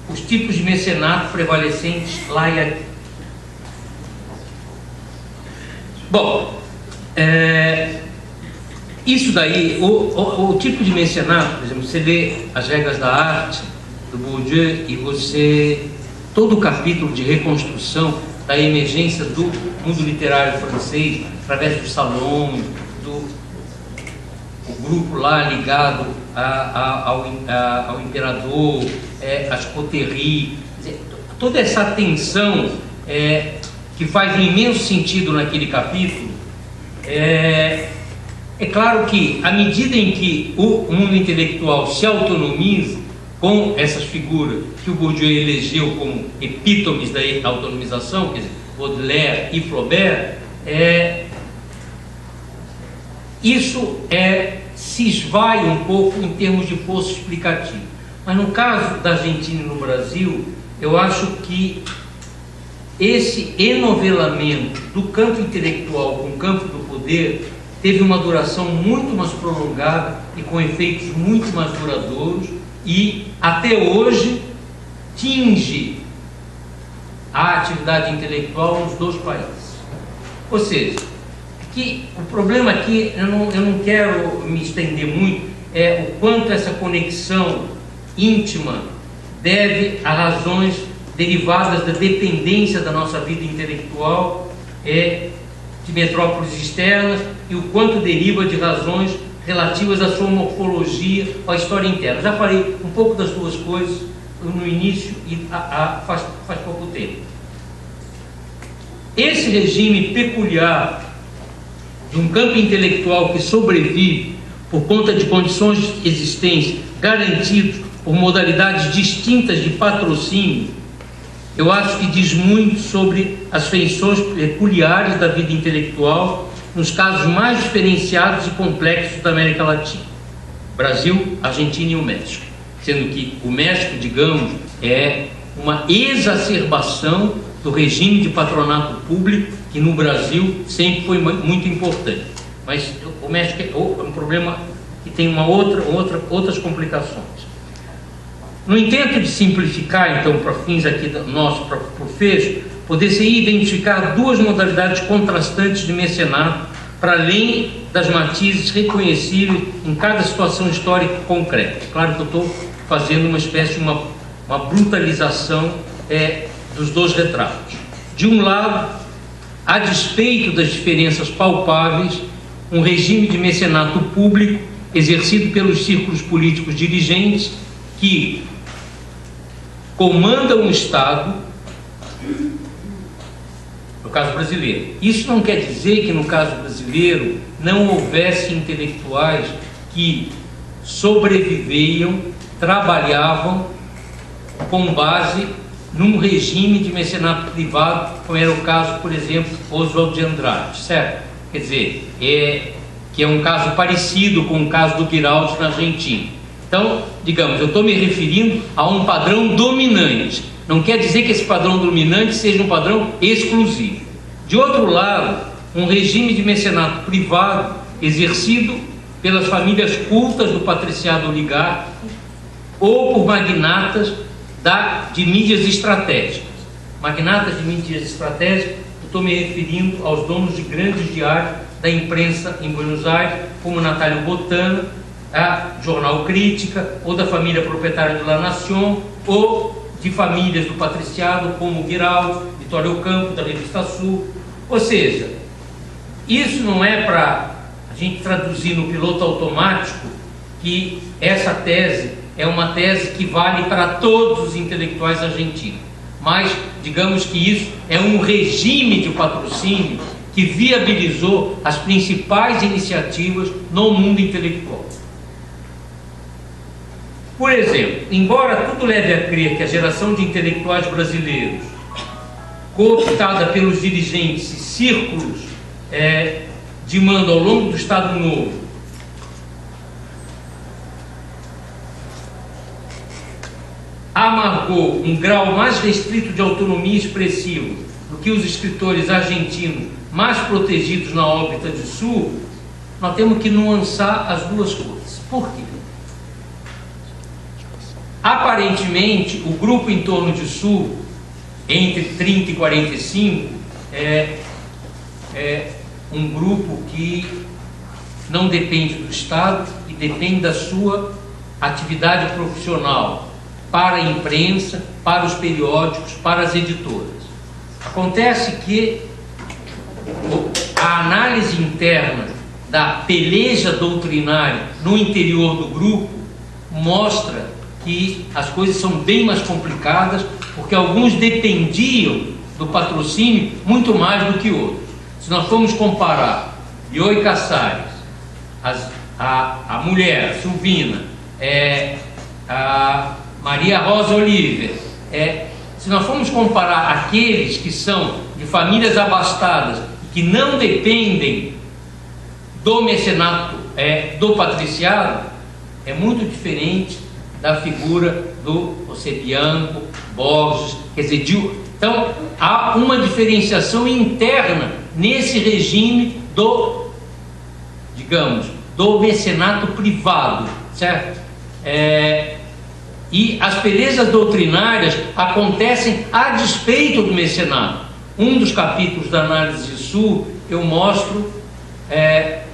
Os tipos de mecenato prevalecentes lá e aqui. Bom, isso daí, o tipo de mecenato, por exemplo, você lê as regras da arte do Bourdieu e você, todo o capítulo de reconstrução da emergência do mundo literário francês, através do Salon, o grupo lá ligado ao imperador, às coteries, toda essa tensão que faz um imenso sentido naquele capítulo. É claro que à medida em que o mundo intelectual se autonomiza com essas figuras que o Bourdieu elegeu como epítomes da autonomização, quer dizer, Baudelaire e Flaubert, isso se esvai um pouco em termos de força explicativa. Mas no caso da Argentina e no Brasil, eu acho que esse enovelamento do campo intelectual com o campo do poder teve uma duração muito mais prolongada e com efeitos muito mais duradouros e até hoje tinge a atividade intelectual nos dois países. Ou seja, que o problema aqui, eu não quero me estender muito, é o quanto essa conexão íntima deve a razões derivadas da dependência da nossa vida intelectual de metrópoles externas e o quanto deriva de razões relativas à sua morfologia, à história interna. Já falei um pouco das duas coisas no início e faz pouco tempo. Esse regime peculiar de um campo intelectual que sobrevive por conta de condições de existência garantidos por modalidades distintas de patrocínio, eu acho que diz muito sobre as feições peculiares da vida intelectual nos casos mais diferenciados e complexos da América Latina: Brasil, Argentina e o México. Sendo que o México, digamos, é uma exacerbação do regime de patronato público, que no Brasil sempre foi muito importante. Mas o México é um problema que tem outras complicações. No intento de simplificar, então, para fins aqui nosso, para o fecho, poder-se identificar duas modalidades contrastantes de mecenato, para além das matizes reconhecíveis em cada situação histórica concreta. Claro que eu estou fazendo uma espécie de uma brutalização dos dois retratos. De um lado, a despeito das diferenças palpáveis, um regime de mecenato público exercido pelos círculos políticos dirigentes que comandam o Estado, no caso brasileiro. Isso não quer dizer que no caso brasileiro não houvesse intelectuais que sobreviviam, trabalhavam com base num regime de mecenato privado, como era o caso, por exemplo, Oswald de Andrade, certo? Quer dizer, que é um caso parecido com o caso do Guiraldi na Argentina. Então, digamos, eu estou me referindo a um padrão dominante. Não quer dizer que esse padrão dominante seja um padrão exclusivo. De outro lado, um regime de mecenato privado exercido pelas famílias cultas do patriciado oligárquico ou por magnatas de mídias estratégicas. Magnatas de mídias estratégicas, eu estou me referindo aos donos de grandes diários da imprensa em Buenos Aires, como Natálio Botana, a Jornal Crítica, ou da família proprietária de La Nación, ou de famílias do patriciado, como Guiraldi, Vitório Ocampo, da Revista Sul. Ou seja, isso não é para a gente traduzir no piloto automático que essa tese é uma tese que vale para todos os intelectuais argentinos, mas digamos que isso é um regime de patrocínio que viabilizou as principais iniciativas no mundo intelectual. Por exemplo, embora tudo leve a crer que a geração de intelectuais brasileiros, cooptada pelos dirigentes e círculos de mando ao longo do Estado Novo, amargou um grau mais restrito de autonomia expressiva do que os escritores argentinos mais protegidos na órbita de Sul, nós temos que nuançar as duas coisas. Por quê? Aparentemente, o grupo em torno de Sul, entre 30 e 45, é um grupo que não depende do Estado e depende da sua atividade profissional para a imprensa, para os periódicos, para as editoras. Acontece que a análise interna da peleja doutrinária no interior do grupo mostra que as coisas são bem mais complicadas, porque alguns dependiam do patrocínio muito mais do que outros. Se nós formos comparar Bioy Casares, a mulher, Silvina, a Maria Rosa Oliver, se nós formos comparar aqueles que são de famílias abastadas e que não dependem do mecenato, do patriciado, é muito diferente da figura do José Bianco, Borges, quer dizer, então há uma diferenciação interna nesse regime do, digamos, do mecenato privado, certo? E as pelejas doutrinárias acontecem a despeito do mecenato. Um dos capítulos da análise de Sul eu mostro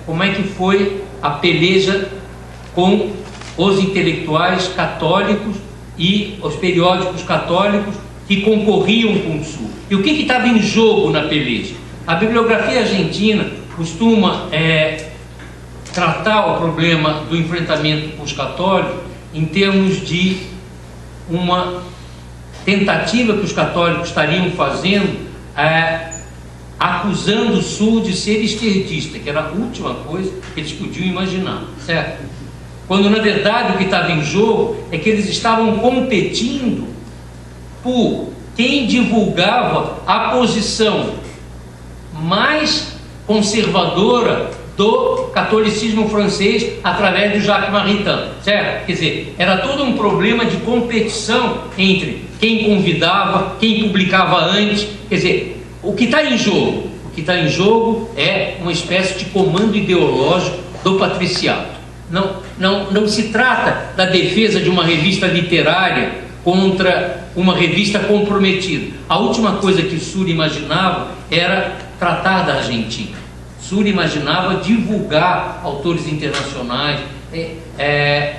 como é que foi a peleja com os intelectuais católicos e os periódicos católicos que concorriam com o Sul. E o que estava em jogo na peleja? A bibliografia argentina costuma tratar o problema do enfrentamento com os católicos em termos de uma tentativa que os católicos estariam fazendo, acusando o Sul de ser esquerdista, que era a última coisa que eles podiam imaginar, certo? quando na verdade o que estava em jogo é que eles estavam competindo por quem divulgava a posição mais conservadora do catolicismo francês através do Jacques Maritain, certo? Quer dizer, era todo um problema de competição entre quem convidava, quem publicava antes. Quer dizer, o que está em jogo? O que está em jogo é uma espécie de comando ideológico do patriciado. Não se trata da defesa de uma revista literária contra uma revista comprometida. A última coisa que Sura imaginava era tratar da Argentina. Sura imaginava divulgar autores internacionais. Eles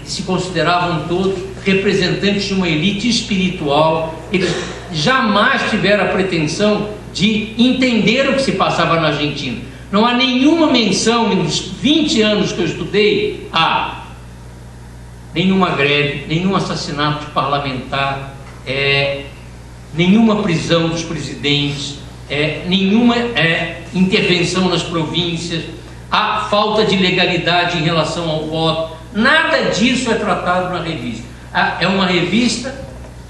se consideravam todos representantes de uma elite espiritual. Eles jamais tiveram a pretensão de entender o que se passava na Argentina. Não há nenhuma menção nos 20 anos que eu estudei a nenhuma greve, nenhum assassinato de parlamentar, nenhuma prisão dos presidentes, nenhuma intervenção nas províncias, a falta de legalidade em relação ao voto. Nada disso é tratado na revista. É uma revista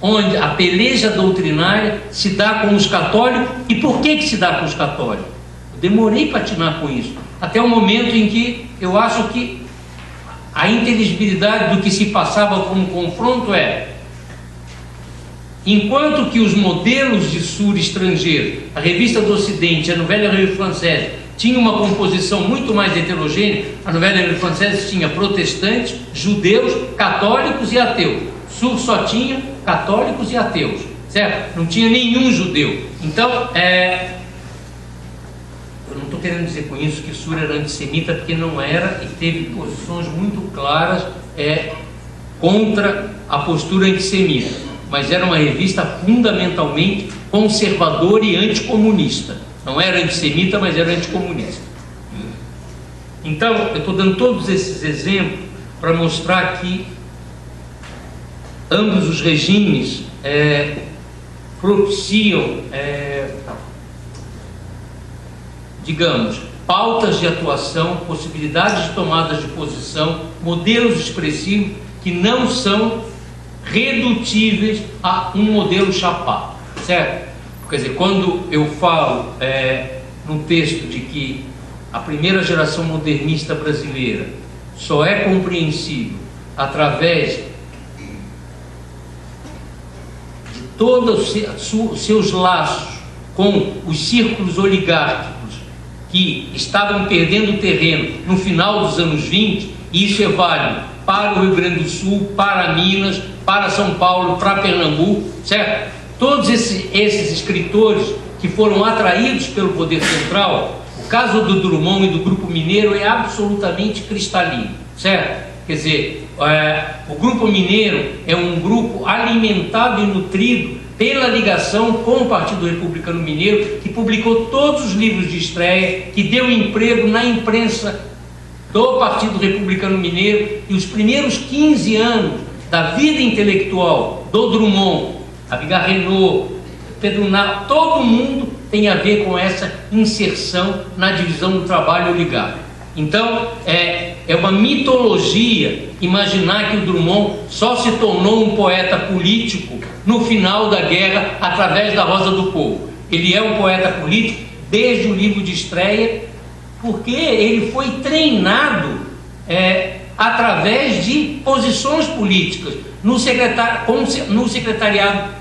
onde a peleja doutrinária se dá com os católicos. E por que se dá com os católicos? Eu demorei para atinar com isso, até o momento em que eu acho que a inteligibilidade do que se passava como confronto enquanto que os modelos de Sura estrangeiro, a Revista do Ocidente, a Nouvelle Revue Française, tinha uma composição muito mais heterogênea. A Nouvelle Revue Française tinha protestantes, judeus, católicos e ateus. Sura só tinha católicos e ateus, certo? Não tinha nenhum judeu. Então, eu não estou querendo dizer com isso que Sura era antissemita, porque não era, e teve posições muito claras contra a postura antissemita. Mas era uma revista fundamentalmente conservadora e anticomunista. Não era antissemita, mas era anticomunista. Então, eu estou dando todos esses exemplos para mostrar que ambos os regimes propiciam, digamos, pautas de atuação, possibilidades de tomadas de posição, modelos expressivos que não são redutíveis a um modelo chapado, certo? Quer dizer, quando eu falo no texto de que a primeira geração modernista brasileira só é compreensível através de todos os seus laços com os círculos oligárquicos que estavam perdendo terreno no final dos anos 20, e isso é válido para o Rio Grande do Sul, para Minas, para São Paulo, para Pernambuco, certo? Todos esses escritores que foram atraídos pelo poder central, o caso do Drummond e do Grupo Mineiro é absolutamente cristalino, certo? Quer dizer, o Grupo Mineiro é um grupo alimentado e nutrido pela ligação com o Partido Republicano Mineiro, que publicou todos os livros de estreia, que deu emprego na imprensa do Partido Republicano Mineiro, e os primeiros 15 anos da vida intelectual do Drummond, Abigar Renault, Pedro Ná, todo mundo tem a ver com essa inserção na divisão do trabalho oligárquico. Então, é uma mitologia imaginar que o Drummond só se tornou um poeta político no final da guerra através da Rosa do Povo. Ele é um poeta político desde o livro de estreia, porque ele foi treinado através de posições políticas no secretariado,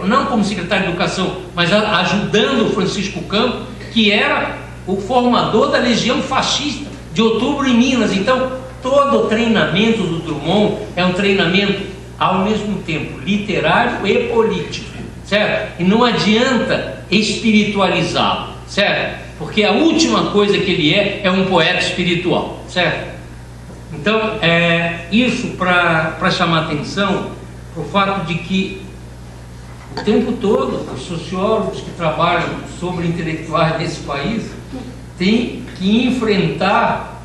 não como secretário de Educação, mas ajudando o Francisco Campos, que era o formador da Legião Fascista de Outubro em Minas. Então, todo o treinamento do Drummond é um treinamento ao mesmo tempo literário e político, certo? E não adianta espiritualizá-lo, certo? Porque a última coisa que ele é um poeta espiritual, certo? Então, isso para chamar atenção para o fato de que o tempo todo os sociólogos que trabalham sobre intelectuais desse país têm que enfrentar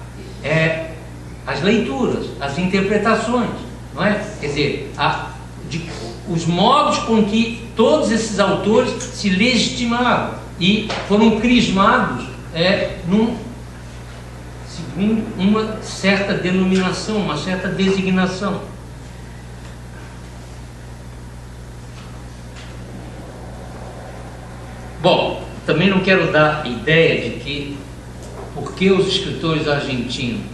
as leituras, as interpretações, não é? Quer dizer, os modos com que todos esses autores se legitimaram e foram crismados segundo uma certa denominação, uma certa designação. Bom, também não quero dar a ideia de que, porque os escritores argentinos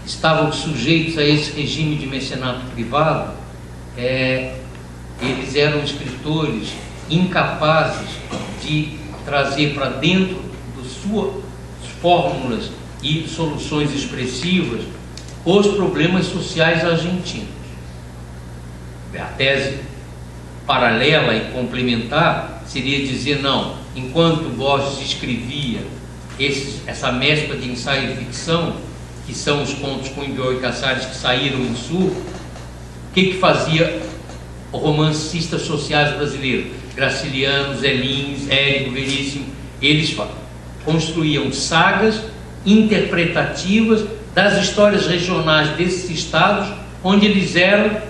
estavam sujeitos a esse regime de mecenato privado, eles eram escritores incapazes de trazer para dentro de suas fórmulas e soluções expressivas os problemas sociais argentinos. A tese paralela e complementar seria dizer, não, enquanto Borges escrevia essa mescla de ensaio e ficção, que são os contos Coimbra e Casares que saíram em Sul, o que fazia romancistas sociais brasileiros? Graciliano, Zé Lins, Érico Veríssimo, eles construíam sagas interpretativas das histórias regionais desses estados, onde eles eram,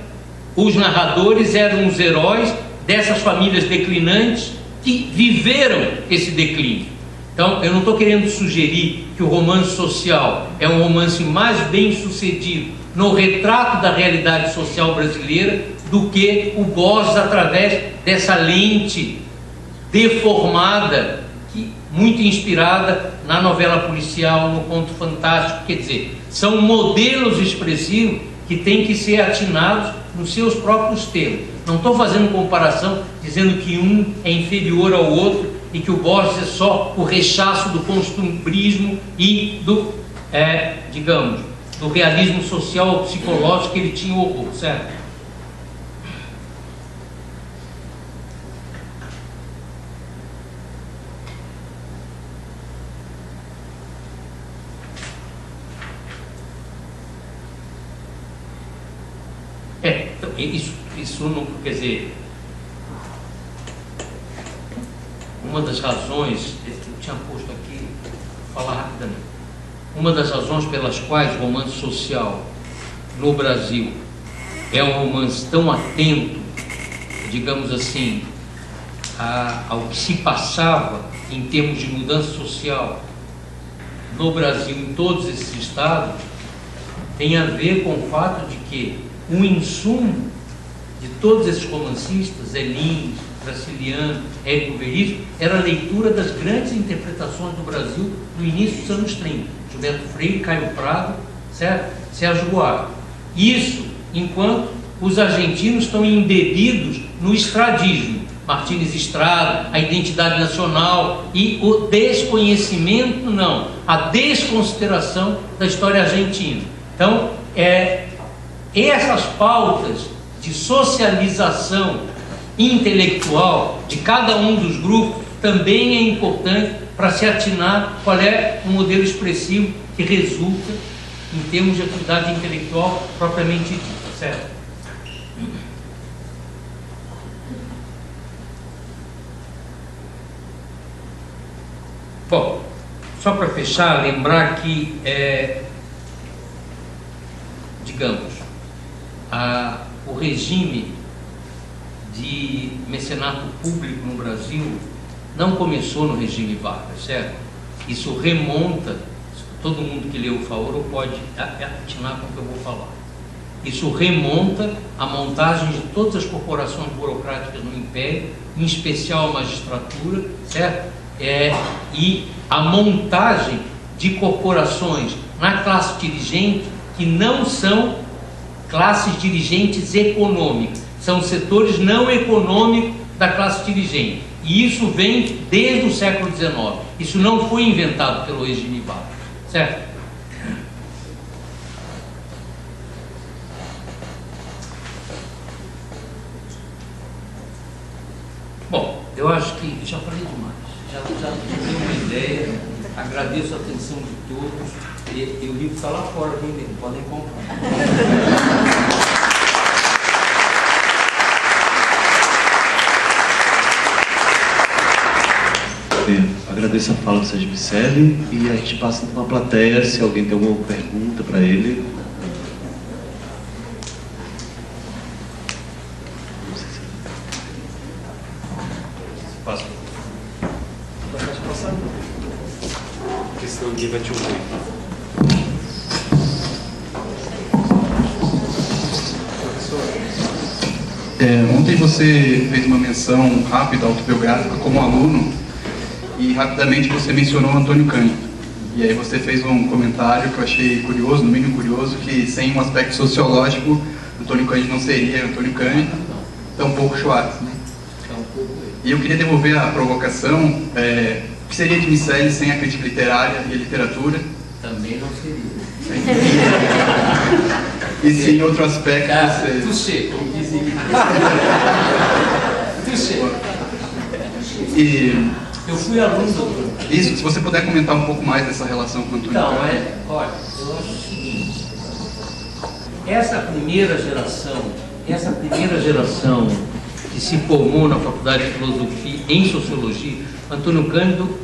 os narradores eram os heróis dessas famílias declinantes que viveram esse declínio. Então, eu não estou querendo sugerir que o romance social é um romance mais bem sucedido no retrato da realidade social brasileira do que o Borges através dessa lente deformada, muito inspirada na novela policial, no conto fantástico. Quer dizer, são modelos expressivos que têm que ser atinados nos seus próprios termos. Não estou fazendo comparação dizendo que um é inferior ao outro e que o Borges é só o rechaço do costumbrismo e do, digamos, do realismo social psicológico que ele tinha horror, certo? Então, isso não, quer dizer, uma das razões, eu tinha posto aqui, vou falar rapidamente, uma das razões pelas quais o romance social no Brasil é um romance tão atento, digamos assim, ao que se passava em termos de mudança social no Brasil, em todos esses estados, tem a ver com o fato de que o insumo de todos esses romancistas, Zé Lins, Graciliano, Érico Veríssimo, era a leitura das grandes interpretações do Brasil no início dos anos 30. Gilberto Freire, Caio Prado, certo? Sérgio Buarque. Isso enquanto os argentinos estão embebidos no estradismo. Martínez Estrada, a identidade nacional e o desconhecimento, não, a desconsideração da história argentina. Então, essas pautas de socialização intelectual de cada um dos grupos também é importante para se atinar qual é o modelo expressivo que resulta em termos de atividade intelectual propriamente dita, certo? Bom, só para fechar, lembrar que, digamos, o regime de mecenato público no Brasil não começou no regime Vargas, certo? Isso remonta, todo mundo que leu o Faoro pode atinar com o que eu vou falar. Isso remonta à montagem de todas as corporações burocráticas no Império, em especial a magistratura, certo? E a montagem de corporações na classe dirigente que não são classes dirigentes econômicas, são setores não econômicos da classe dirigente. E isso vem desde o século XIX. Isso não foi inventado pelo regime Vargas, certo? Bom, eu acho que já falei demais. Já tive uma ideia. Agradeço a atenção de todos. E o livro está lá fora, vendendo, podem comprar. Agradeço a fala do Sérgio Miceli e a gente passa para uma plateia se alguém tem alguma pergunta para ele. Passa. Vai passar? Porque senão ninguém vai te ouvir. Ontem você fez uma menção rápida, autobiográfica, como aluno, e rapidamente você mencionou Antônio Cândido. E aí você fez um comentário que eu achei curioso, no mínimo curioso, que sem um aspecto sociológico, Antônio Cândido não seria Antônio Cândido, tampouco Schwartz, né? E eu queria devolver a provocação, o que seria de Miceli sem a crítica literária e a literatura? Também não seria. E se em outro aspecto você... Touché, como dizem. Touché. E Eu fui aluno do... isso, se você puder comentar um pouco mais dessa relação com o Antônio Então, Cândido. olha, eu acho o seguinte, essa primeira geração que se formou na Faculdade de Filosofia em Sociologia, Antônio Cândido,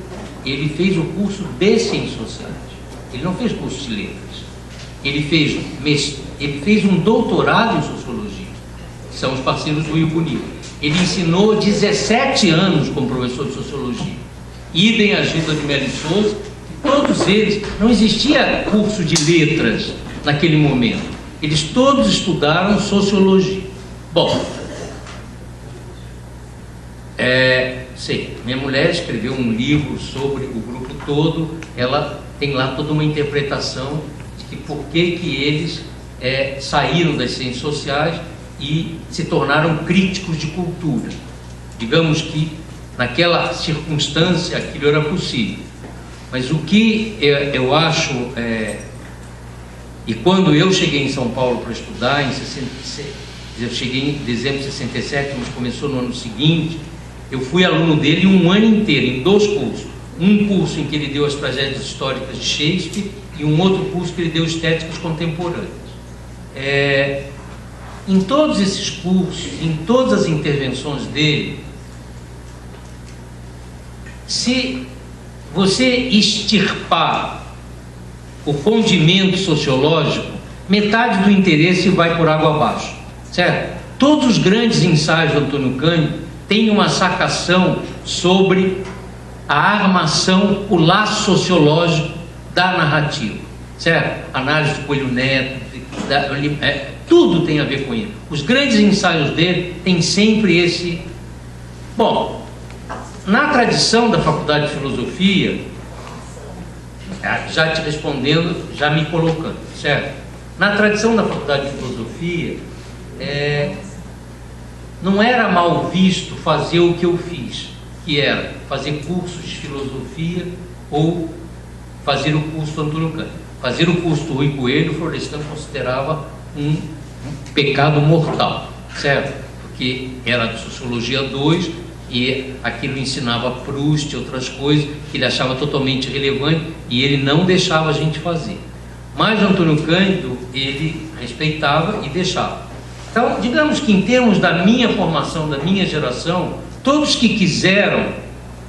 ele fez o curso de Ciências Sociais, ele não fez curso de Letras, ele fez um doutorado em Sociologia, que são os parceiros do Rio Bonito. Ele ensinou 17 anos como professor de Sociologia, idem a Gilda de Melo Souza, todos eles, não existia curso de letras naquele momento, eles todos estudaram Sociologia. Bom, minha mulher escreveu um livro sobre o grupo todo, ela tem lá toda uma interpretação de que por que eles saíram das ciências sociais e se tornaram críticos de cultura. Digamos que naquela circunstância aquilo era possível. Mas o que eu acho, e quando eu cheguei em São Paulo para estudar, eu cheguei em dezembro de 67, mas começou no ano seguinte, eu fui aluno dele um ano inteiro, em 2 cursos. Um curso em que ele deu as tragédias históricas de Shakespeare e um outro curso que ele deu estéticas contemporâneas. Em todos esses cursos, em todas as intervenções dele, se você extirpar o condimento sociológico, metade do interesse vai por água abaixo, certo? Todos os grandes ensaios do Antônio Cândido têm uma sacação sobre a armação, o laço sociológico da narrativa, certo? Análise do Coelho Neto, tudo tem a ver com isso. Os grandes ensaios dele têm sempre esse... Bom, na tradição da Faculdade de Filosofia, já te respondendo, já me colocando, certo? Na tradição da Faculdade de Filosofia, não era mal visto fazer o que eu fiz, que era fazer cursos de filosofia ou fazer o curso do Antônio Cândido. Fazer o curso do Rui Coelho, o Florestan considerava um pecado mortal, certo? Porque era de Sociologia 2 e aquilo ensinava Proust e outras coisas que ele achava totalmente relevante e ele não deixava a gente fazer. Mas o Antônio Cândido, ele respeitava e deixava. Então, digamos que em termos da minha formação, da minha geração, todos que quiseram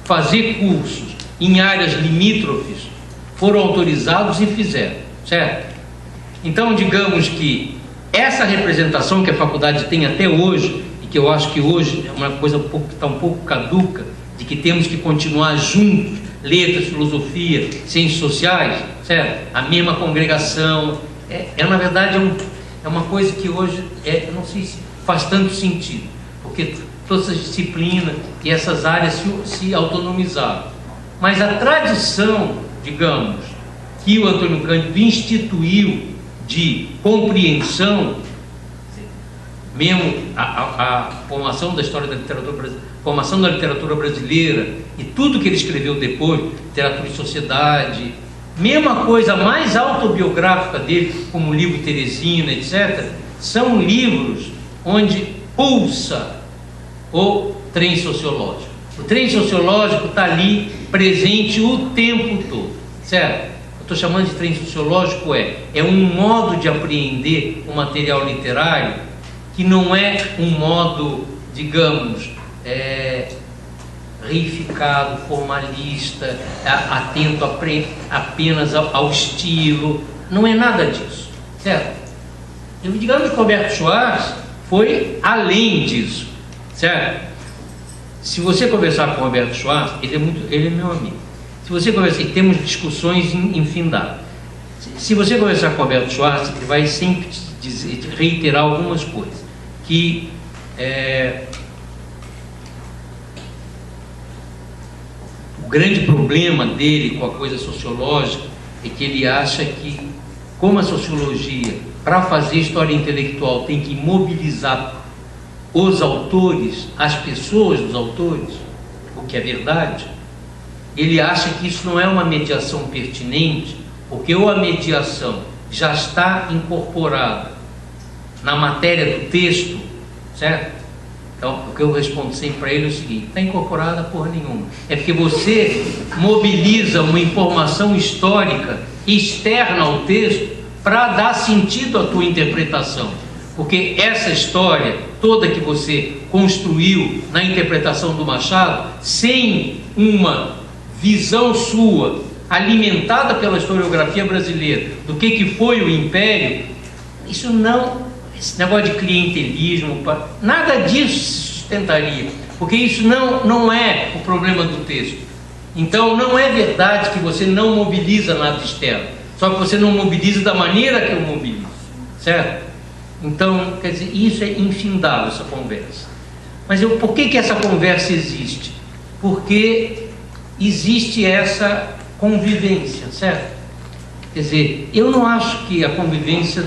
fazer cursos em áreas limítrofes foram autorizados e fizeram, certo? Então, digamos que essa representação que a faculdade tem até hoje, e que eu acho que hoje é uma coisa que está um pouco caduca, de que temos que continuar juntos, letras, filosofia, ciências sociais, certo? A mesma congregação, na verdade é uma coisa que hoje, eu não sei se faz tanto sentido, porque todas as disciplinas e essas áreas se autonomizaram. Mas a tradição, digamos, que o Antônio Cândido instituiu de compreensão, mesmo a formação da história da literatura brasileira, formação da literatura brasileira e tudo que ele escreveu depois, literatura e sociedade, mesma coisa mais autobiográfica dele, como o livro Teresina, etc., são livros onde pulsa o trem sociológico. O trem sociológico está ali presente o tempo todo, certo? Eu estou chamando de trem sociológico, é um modo de apreender o material literário que não é um modo, digamos, reificado, formalista, atento apenas ao estilo, não é nada disso, certo? Digamos que o Roberto Schwartz foi além disso, certo? Se você conversar com o Roberto Schwartz, ele é meu amigo. Se você conversar, e temos discussões infindáveis. Se você conversar com o Roberto Schwartz, ele vai sempre reiterar algumas coisas, que O grande problema dele com a coisa sociológica é que ele acha que, como a sociologia, para fazer história intelectual, tem que mobilizar os autores, as pessoas dos autores, o que é verdade, ele acha que isso não é uma mediação pertinente, porque ou a mediação já está incorporada na matéria do texto, certo? Então, o que eu respondo sempre para ele é o seguinte: está incorporada porra nenhuma. É porque você mobiliza uma informação histórica externa ao texto para dar sentido à tua interpretação. Porque essa história toda que você construiu na interpretação do Machado, sem uma visão sua, alimentada pela historiografia brasileira, do que foi o Império, isso não... Esse negócio de clientelismo, nada disso se sustentaria, porque isso não é o problema do texto. Então, não é verdade que você não mobiliza nada externo, só que você não mobiliza da maneira que eu mobilizo, certo? Então, quer dizer, isso é infindável, essa conversa. Mas por que essa conversa existe? Porque existe essa convivência, certo? Quer dizer, eu não acho que a convivência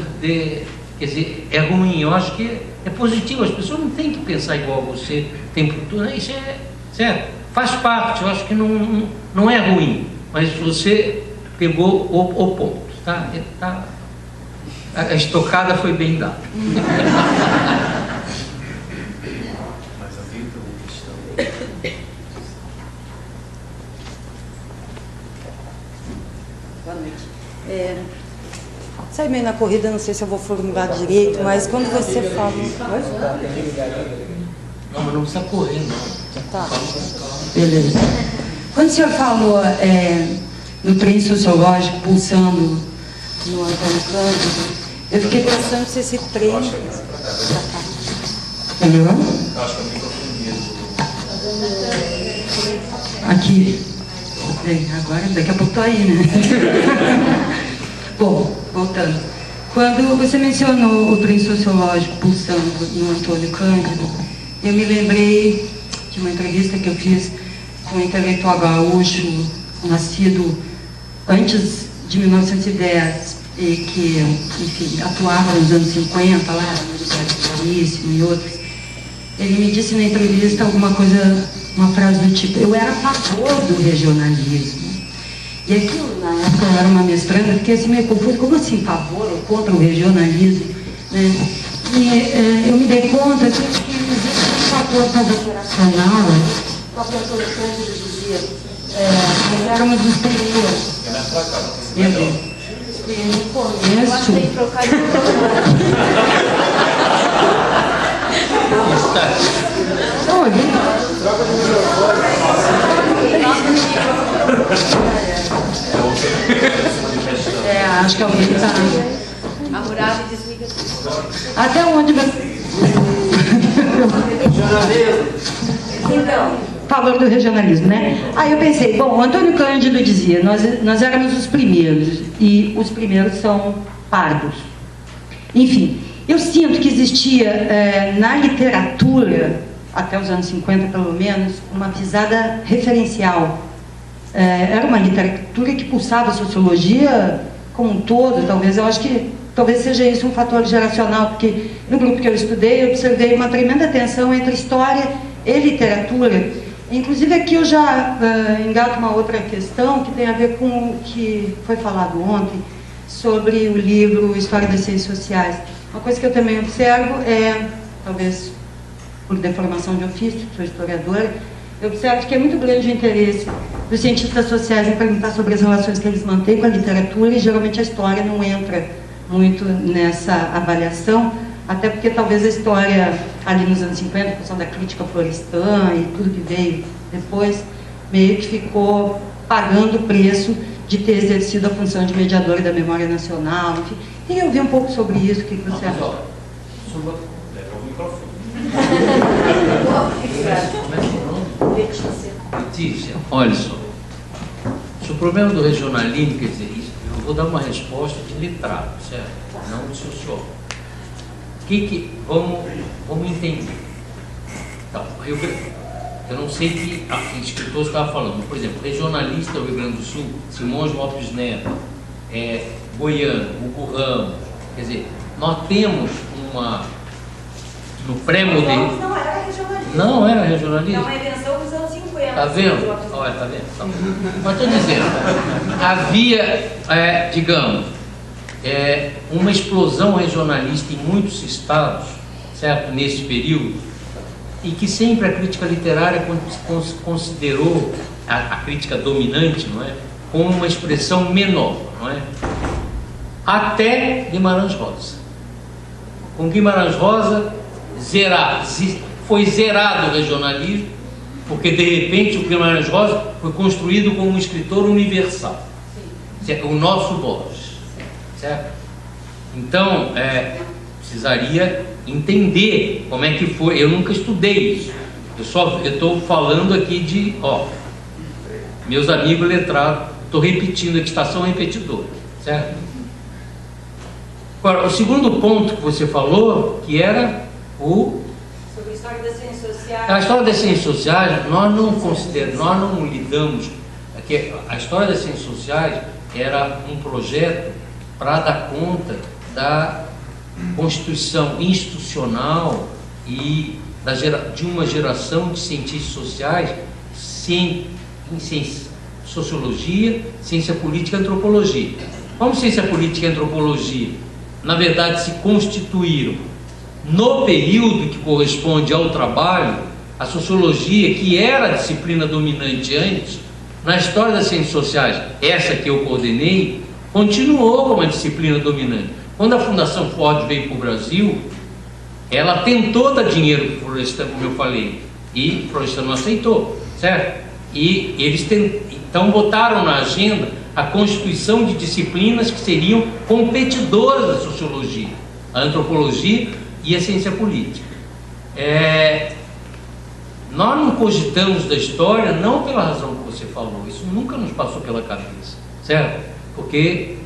quer dizer, é ruim, eu acho que é positivo. As pessoas não têm que pensar igual a você o tempo todo, né? Isso é certo, faz parte, eu acho que não é ruim, mas você pegou o ponto, tá? A estocada foi bem dada. Mas a vida é uma questão. Boa noite. Sai meio na corrida, não sei se eu vou formular direito, mas quando você fala... Não, mas não precisa correr, não. Tá. Beleza. Quando o senhor falou no trem sociológico pulsando no Antônio Cândido, eu fiquei pensando se esse trem... Melhorou? Acho que é o microfone. Aqui. Bem, agora, daqui a pouco tô aí, né? Bom, voltando. Quando você mencionou o trem sociológico pulsando no Antônio Cândido, eu me lembrei de uma entrevista que eu fiz com um intelectual gaúcho, nascido antes de 1910, e que, enfim, atuava nos anos 50, lá no Universidade Claríssimo e outros. Ele me disse na entrevista alguma coisa, uma frase do tipo: eu era a favor do regionalismo. E aquilo, na época, eu era uma mestranda, fiquei assim meio confuso, como assim, favor ou contra o regionalismo? Né? E eu me dei conta que existe um fator operacional, o próprio Antônio Cândido dizia, nós éramos os primeiros. Meu Deus. E no começo... Acho que alguém está... A Muralha desliga. Até onde vai... Então, favor do regionalismo, né? Aí eu pensei, bom, o Antônio Cândido dizia, nós éramos os primeiros, e os primeiros são pardos. Enfim, eu sinto que existia na literatura, até os anos 50 pelo menos, uma pisada referencial. Era uma literatura que pulsava a sociologia como um todo, talvez. Eu acho que talvez seja isso um fator geracional, porque no grupo que eu estudei, eu observei uma tremenda tensão entre história e literatura. Inclusive aqui eu já engato uma outra questão que tem a ver com o que foi falado ontem sobre o livro História das Ciências Sociais. Uma coisa que eu também observo talvez por deformação de ofício, sou historiadora, eu observo que é muito grande o interesse dos cientistas sociais em perguntar sobre as relações que eles mantêm com a literatura, e geralmente a história não entra muito nessa avaliação, até porque talvez a história ali nos anos 50, em função da crítica florestan e tudo que veio depois, meio que ficou pagando o preço de ter exercido a função de mediadora da memória nacional, enfim. Queria ouvir um pouco sobre isso, o que você acha? Leva o microfone. Letícia, olha só. Se o problema do regionalismo, quer dizer, eu vou dar uma resposta de letrado, certo? Não de sociólogo. Vamos entender. Então, eu não sei que escritor estava falando, por exemplo, regionalista do Rio Grande do Sul, Simões Lopes Neto, goiano, Hugo Ramos, quer dizer, nós temos no pré-modernismo. Não era regionalista. Não era regionalista. É uma invenção dos anos 50. Tá vendo? Olha, tá vendo? Então, mas estou dizendo, havia, digamos, uma explosão regionalista em muitos estados, certo? Nesse período, e que sempre a crítica literária considerou a crítica dominante, não é, como uma expressão menor, não é? Até Guimarães Rosa. Com Guimarães Rosa foi zerado o regionalismo, porque de repente o Guimarães Rosa foi construído como um escritor universal, o nosso Borges, certo? Então, precisaria entender como é que foi. Eu nunca estudei isso, eu estou falando aqui de, meus amigos letrados, estou repetindo, aqui estação repetidora, certo? Agora, o segundo ponto que você falou, que era sobre a história das ciências sociais. A história das ciências sociais, nós não lidamos, a história das ciências sociais era um projeto para dar conta da constituição institucional e de uma geração de cientistas sociais em sociologia, ciência política e antropologia. Como ciência política e antropologia, na verdade, se constituíram no período que corresponde ao trabalho, a sociologia, que era a disciplina dominante antes, na história das ciências sociais, essa que eu coordenei, continuou como a disciplina dominante. Quando a Fundação Ford veio para o Brasil, ela tentou dar dinheiro para o Florestan, como eu falei, e o Florestan não aceitou, certo? E eles então botaram na agenda a constituição de disciplinas que seriam competidoras da sociologia, a antropologia e a ciência política. Nós não cogitamos da história, não pela razão que você falou, isso nunca nos passou pela cabeça, certo? Porque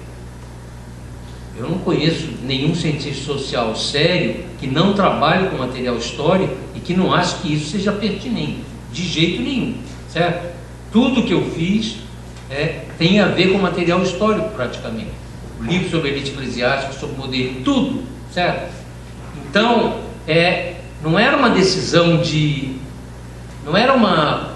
eu não conheço nenhum cientista social sério que não trabalhe com material histórico e que não ache que isso seja pertinente, de jeito nenhum, certo? Tudo que eu fiz tem a ver com material histórico, praticamente. O livro sobre a elite eclesiástica, sobre o modernismo, tudo, certo? Então, não era uma decisão não era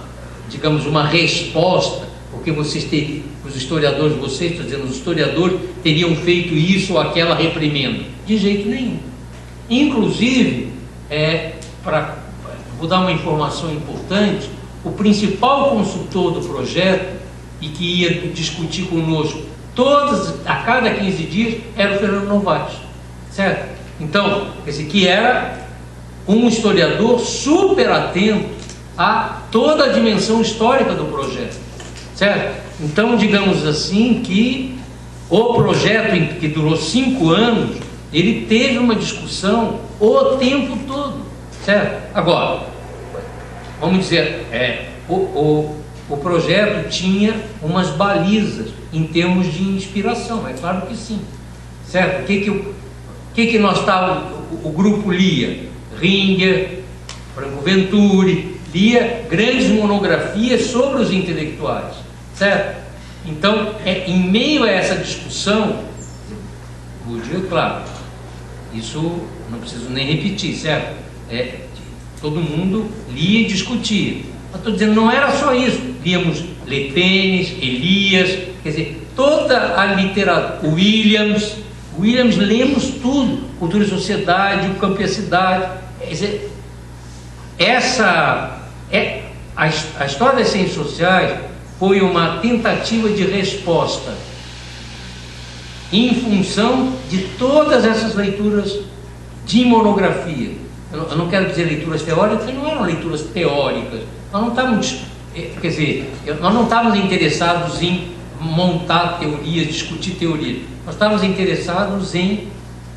digamos, uma resposta, porque os historiadores, estou dizendo, os historiadores teriam feito isso ou aquela reprimenda. De jeito nenhum. Inclusive, vou dar uma informação importante, o principal consultor do projeto, e que ia discutir conosco a cada 15 dias, era o Fernando Novaes, certo? Então, que era um historiador super atento a toda a dimensão histórica do projeto, certo? Então, digamos assim, que o projeto, que durou 5 anos, ele teve uma discussão o tempo todo, certo? Agora, vamos dizer, o projeto tinha umas balizas em termos de inspiração, é claro que sim, certo? O que nós estávamos, o grupo lia? Ringer, Franco Venturi, lia grandes monografias sobre os intelectuais, certo? Então, em meio a essa discussão, claro, isso não preciso nem repetir, certo? Todo mundo lia e discutia. Mas estou dizendo, não era só isso. Líamos Le Pen, Elias, quer dizer, toda a literatura, Williams, lemos tudo, Cultura e Sociedade, O Campo e a Cidade. Quer dizer, a história das ciências sociais foi uma tentativa de resposta em função de todas essas leituras de monografia. Eu não quero dizer leituras teóricas, porque não eram leituras teóricas. Nós não estávamos, nós não estávamos interessados em montar teorias, discutir teorias. Nós estávamos interessados em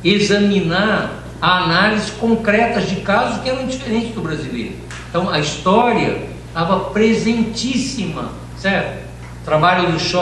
examinar a análise concretas de casos que eram diferentes do brasileiro. Então, a história estava presentíssima, certo? O trabalho do Shaw